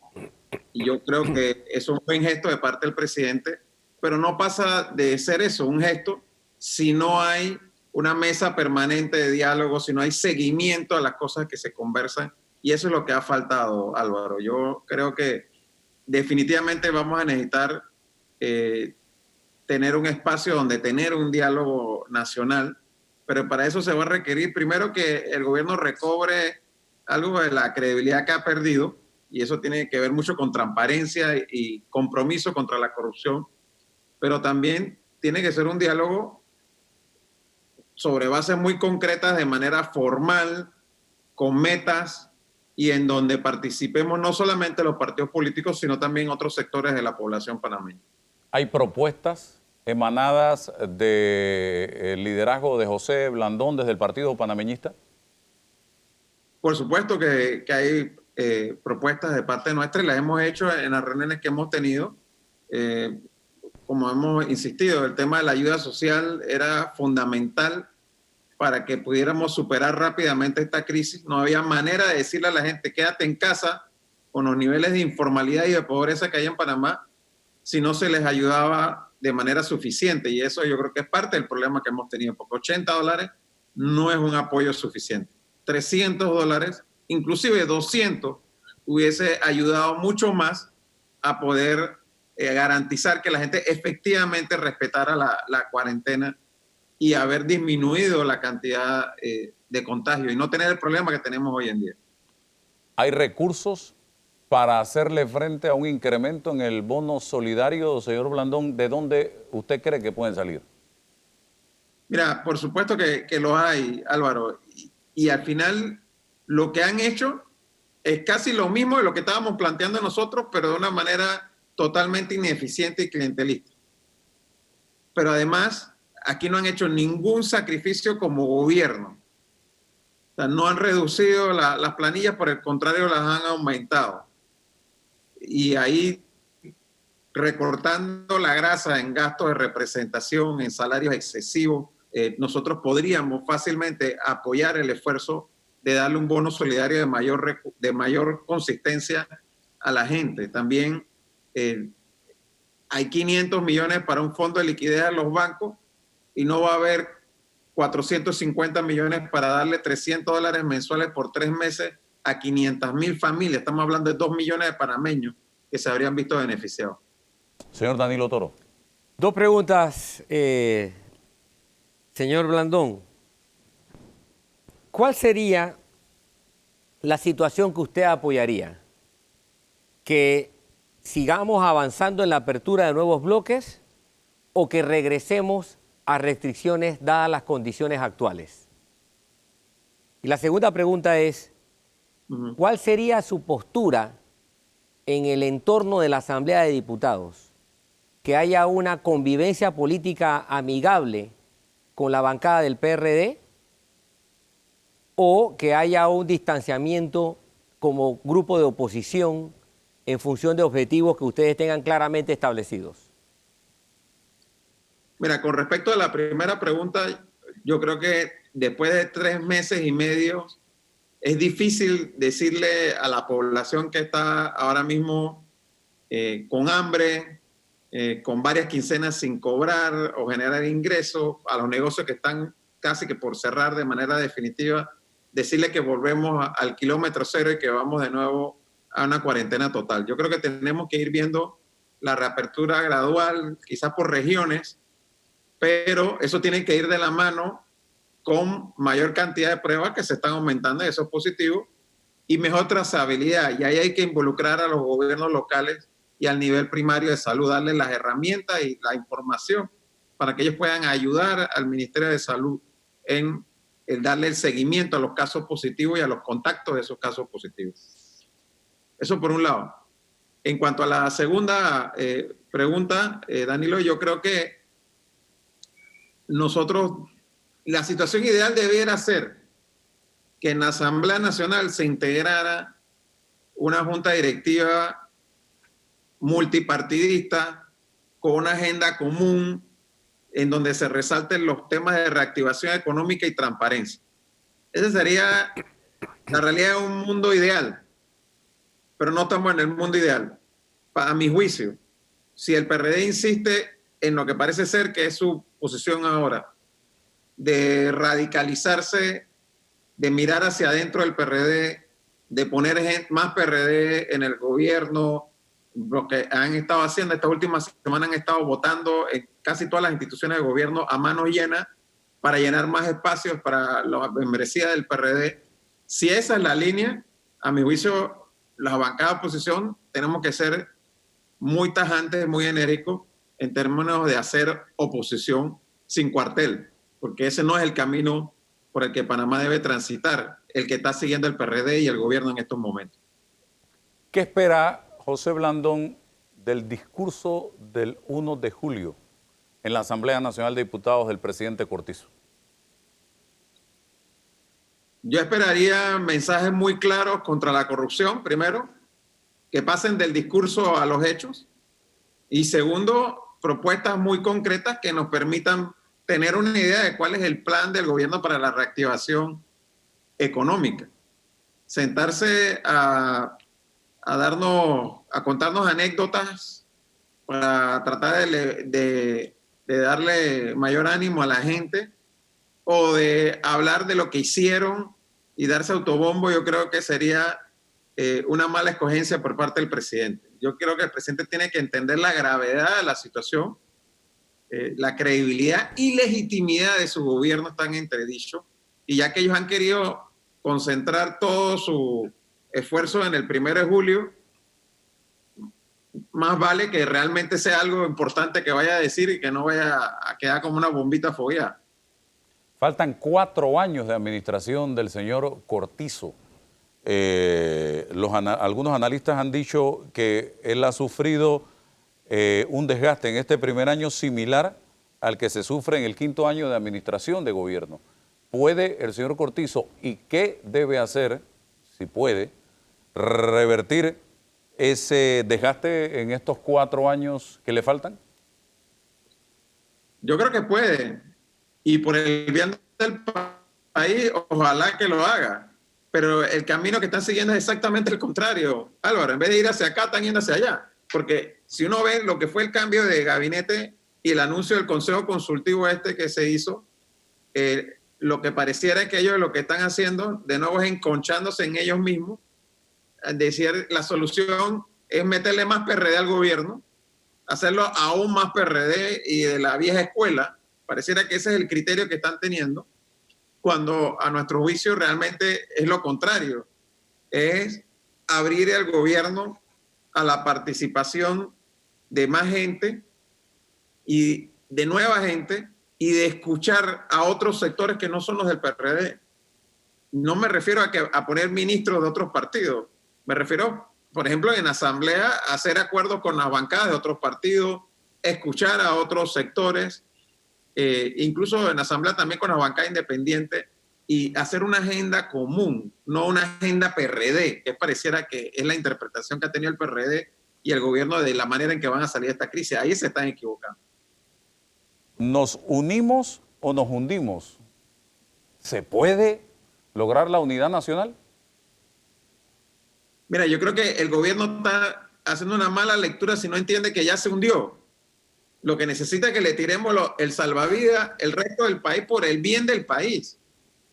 Y yo creo que es un buen gesto de parte del presidente, pero no pasa de ser eso, un gesto, si no hay una mesa permanente de diálogo, si no hay seguimiento a las cosas que se conversan. Y eso es lo que ha faltado, Álvaro. Yo creo que definitivamente vamos a necesitar tener un espacio donde tener un diálogo nacional, pero para eso se va a requerir primero que el gobierno recobre algo de la credibilidad que ha perdido, y eso tiene que ver mucho con transparencia y compromiso contra la corrupción, pero también tiene que ser un diálogo sobre bases muy concretas, de manera formal, con metas, y en donde participemos no solamente los partidos políticos, sino también otros sectores de la población panameña. ¿Hay propuestas emanadas del liderazgo de José Blandón desde el Partido Panameñista? Por supuesto que hay propuestas de parte nuestra y las hemos hecho en las reuniones que hemos tenido. Como hemos insistido, el tema de la ayuda social era fundamental para que pudiéramos superar rápidamente esta crisis. No había manera de decirle a la gente, quédate en casa, con los niveles de informalidad y de pobreza que hay en Panamá, si no se les ayudaba de manera suficiente. Y eso yo creo que es parte del problema que hemos tenido, porque $80 no es un apoyo suficiente. $300, inclusive 200, hubiese ayudado mucho más a poder garantizar que la gente efectivamente respetara la cuarentena y haber disminuido la cantidad de contagio y no tener el problema que tenemos hoy en día. ¿Hay recursos para hacerle frente a un incremento en el bono solidario, señor Blandón? ¿De dónde usted cree que pueden salir? Mira, por supuesto que los hay, Álvaro. Y al final lo que han hecho es casi lo mismo de lo que estábamos planteando nosotros, pero de una manera totalmente ineficiente y clientelista. Pero además, aquí no han hecho ningún sacrificio como gobierno. O sea, no han reducido las planillas, por el contrario, las han aumentado. Y ahí, recortando la grasa en gastos de representación, en salarios excesivos, nosotros podríamos fácilmente apoyar el esfuerzo de darle un bono solidario de mayor consistencia a la gente. También hay 500 millones para un fondo de liquidez a los bancos y no va a haber 450 millones para darle $300 mensuales por 3 meses a 500,000 familias. Estamos hablando de 2 millones de panameños que se habrían visto beneficiados. Señor Danilo Toro. 2 preguntas, señor Blandón. ¿Cuál sería la situación que usted apoyaría? ¿Que sigamos avanzando en la apertura de nuevos bloques o que regresemos a restricciones dadas las condiciones actuales? Y la segunda pregunta es, ¿cuál sería su postura en el entorno de la Asamblea de Diputados? ¿Que haya una convivencia política amigable con la bancada del PRD o que haya un distanciamiento como grupo de oposición en función de objetivos que ustedes tengan claramente establecidos? Mira, con respecto a la primera pregunta, yo creo que después de 3 meses y medio es difícil decirle a la población que está ahora mismo con hambre, con varias quincenas sin cobrar o generar ingresos, a los negocios que están casi que por cerrar de manera definitiva, decirle que volvemos al kilómetro cero y que vamos de nuevo a una cuarentena total. Yo creo que tenemos que ir viendo la reapertura gradual, quizás por regiones, pero eso tiene que ir de la mano con mayor cantidad de pruebas que se están aumentando, y eso es positivo, y mejor trazabilidad. Y ahí hay que involucrar a los gobiernos locales y al nivel primario de salud, darles las herramientas y la información para que ellos puedan ayudar al Ministerio de Salud en darle el seguimiento a los casos positivos y a los contactos de esos casos positivos. Eso por un lado. En cuanto a la segunda pregunta, Danilo, yo creo que nosotros, la situación ideal debiera ser que en la Asamblea Nacional se integrara una junta directiva multipartidista con una agenda común en donde se resalten los temas de reactivación económica y transparencia. Esa sería la realidad de un mundo ideal, pero no estamos en el mundo ideal. A mi juicio, si el PRD insiste en lo que parece ser que es su posición ahora, de radicalizarse, de mirar hacia adentro del PRD, de poner más PRD en el gobierno, lo que han estado haciendo estas últimas semanas, han estado votando en casi todas las instituciones de gobierno a mano llena para llenar más espacios para la membresía del PRD. Si esa es la línea, a mi juicio, la bancada de oposición tenemos que ser muy tajantes, muy enérgicos en términos de hacer oposición sin cuartel, porque ese no es el camino por el que Panamá debe transitar, el que está siguiendo el PRD y el gobierno en estos momentos. ¿Qué espera José Blandón del discurso del 1 de julio en la Asamblea Nacional de Diputados del presidente Cortizo? Yo esperaría mensajes muy claros contra la corrupción, primero, que pasen del discurso a los hechos, y segundo, propuestas muy concretas que nos permitan tener una idea de cuál es el plan del gobierno para la reactivación económica. Sentarse a contarnos anécdotas para tratar de darle mayor ánimo a la gente, o de hablar de lo que hicieron y darse autobombo, yo creo que sería una mala escogencia por parte del presidente. Yo creo que el presidente tiene que entender la gravedad de la situación, la credibilidad y legitimidad de su gobierno están en entredicho, y ya que ellos han querido concentrar todo su esfuerzo en el 1 de julio, más vale que realmente sea algo importante que vaya a decir y que no vaya a quedar como una bombita fogueada. Faltan 4 años de administración del señor Cortizo. Algunos analistas han dicho que él ha sufrido un desgaste en este primer año similar al que se sufre en el 5º año de administración de gobierno. ¿Puede el señor Cortizo, y qué debe hacer, si puede, revertir ese desgaste en estos 4 años que le faltan? Yo creo que puede, y por el bien del país, ojalá que lo haga. Pero el camino que están siguiendo es exactamente el contrario, Álvaro. En vez de ir hacia acá, están yendo hacia allá. Porque si uno ve lo que fue el cambio de gabinete y el anuncio del Consejo Consultivo que se hizo, lo que pareciera es que ellos lo que están haciendo, de nuevo, es enconchándose en ellos mismos. Decir, la solución es meterle más PRD al gobierno, hacerlo aún más PRD y de la vieja escuela. Pareciera que ese es el criterio que están teniendo, cuando a nuestro juicio realmente es lo contrario. Es abrir el gobierno a la participación de más gente y de nueva gente, y de escuchar a otros sectores que no son los del PRD. No me refiero a poner ministros de otros partidos. Me refiero, por ejemplo, en asamblea, a hacer acuerdos con las bancadas de otros partidos, escuchar a otros sectores, incluso en asamblea también con la bancada independiente, y hacer una agenda común, no una agenda PRD, que pareciera que es la interpretación que ha tenido el PRD y el gobierno de la manera en que van a salir de esta crisis. Ahí se están equivocando. ¿Nos unimos o nos hundimos? ¿Se puede lograr la unidad nacional? Mira, yo creo que el gobierno está haciendo una mala lectura si no entiende que ya se hundió. Lo que necesita es que le tiremos el salvavidas, el resto del país, por el bien del país.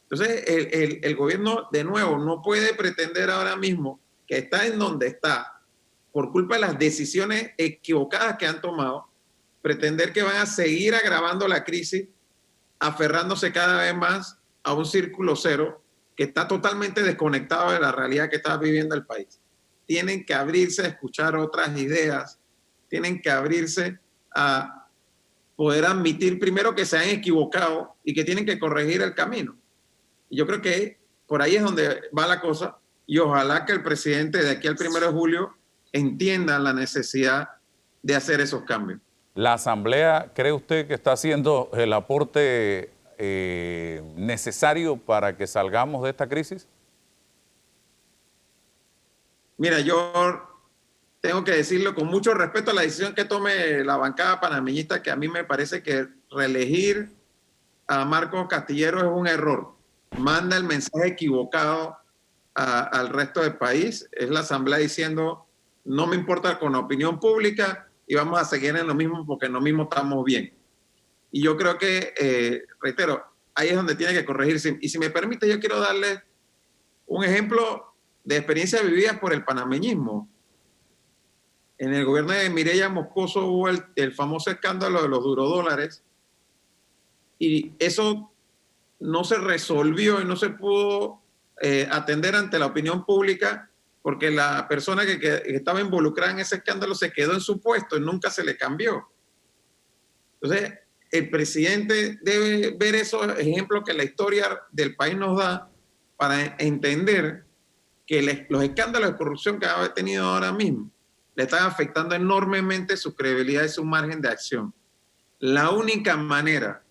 Entonces, el gobierno, de nuevo, no puede pretender ahora mismo que está en donde está por culpa de las decisiones equivocadas que han tomado, pretender que van a seguir agravando la crisis, aferrándose cada vez más a un círculo cero que está totalmente desconectado de la realidad que está viviendo el país. Tienen que abrirse a escuchar otras ideas, tienen que abrirse a poder admitir primero que se han equivocado y que tienen que corregir el camino. Y yo creo que por ahí es donde va la cosa, y ojalá que el presidente de aquí al 1 de julio entienda la necesidad de hacer esos cambios. ¿La Asamblea cree usted que está haciendo el aporte necesario para que salgamos de esta crisis? Mira, yo tengo que decirlo con mucho respeto a la decisión que tome la bancada panameñista, que a mí me parece que reelegir a Marco Castillero es un error. Manda el mensaje equivocado al resto del país. Es la Asamblea diciendo, no me importa con la opinión pública y vamos a seguir en lo mismo porque en lo mismo estamos bien. Y yo creo que, reitero, ahí es donde tiene que corregirse. Y si me permite, yo quiero darle un ejemplo de experiencias vividas por el panameñismo. En el gobierno de Mireya Moscoso hubo el famoso escándalo de los durodólares y eso no se resolvió y no se pudo atender ante la opinión pública porque la persona que estaba involucrada en ese escándalo se quedó en su puesto y nunca se le cambió. Entonces, el presidente debe ver esos ejemplos que la historia del país nos da para entender que los escándalos de corrupción que ha tenido ahora mismo le están afectando enormemente su credibilidad y su margen de acción. La única manera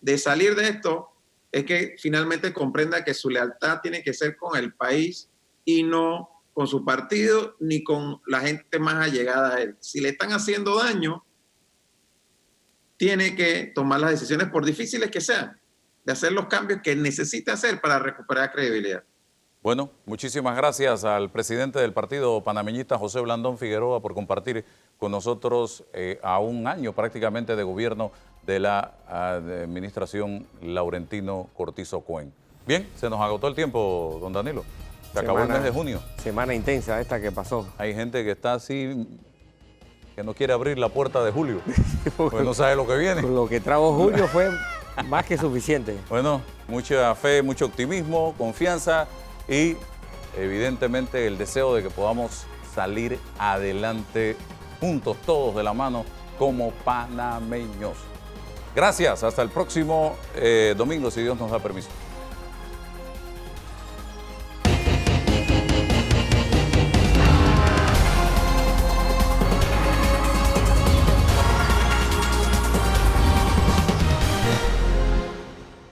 de salir de esto es que finalmente comprenda que su lealtad tiene que ser con el país y no con su partido ni con la gente más allegada a él. Si le están haciendo daño, tiene que tomar las decisiones, por difíciles que sean, de hacer los cambios que necesita hacer para recuperar credibilidad. Bueno, muchísimas gracias al presidente del partido panameñista, José Blandón Figueroa, por compartir con nosotros a un año prácticamente de gobierno de la administración Laurentino Cortizo Cohen. Bien, se nos agotó el tiempo, don Danilo. Se acabó el mes de junio. Semana intensa esta que pasó. Hay gente que está así, que no quiere abrir la puerta de julio, porque no sabe lo que viene. Con lo que trajo julio fue más que suficiente. Bueno, mucha fe, mucho optimismo, confianza y evidentemente el deseo de que podamos salir adelante juntos, todos de la mano, como panameños. Gracias, hasta el próximo domingo, si Dios nos da permiso.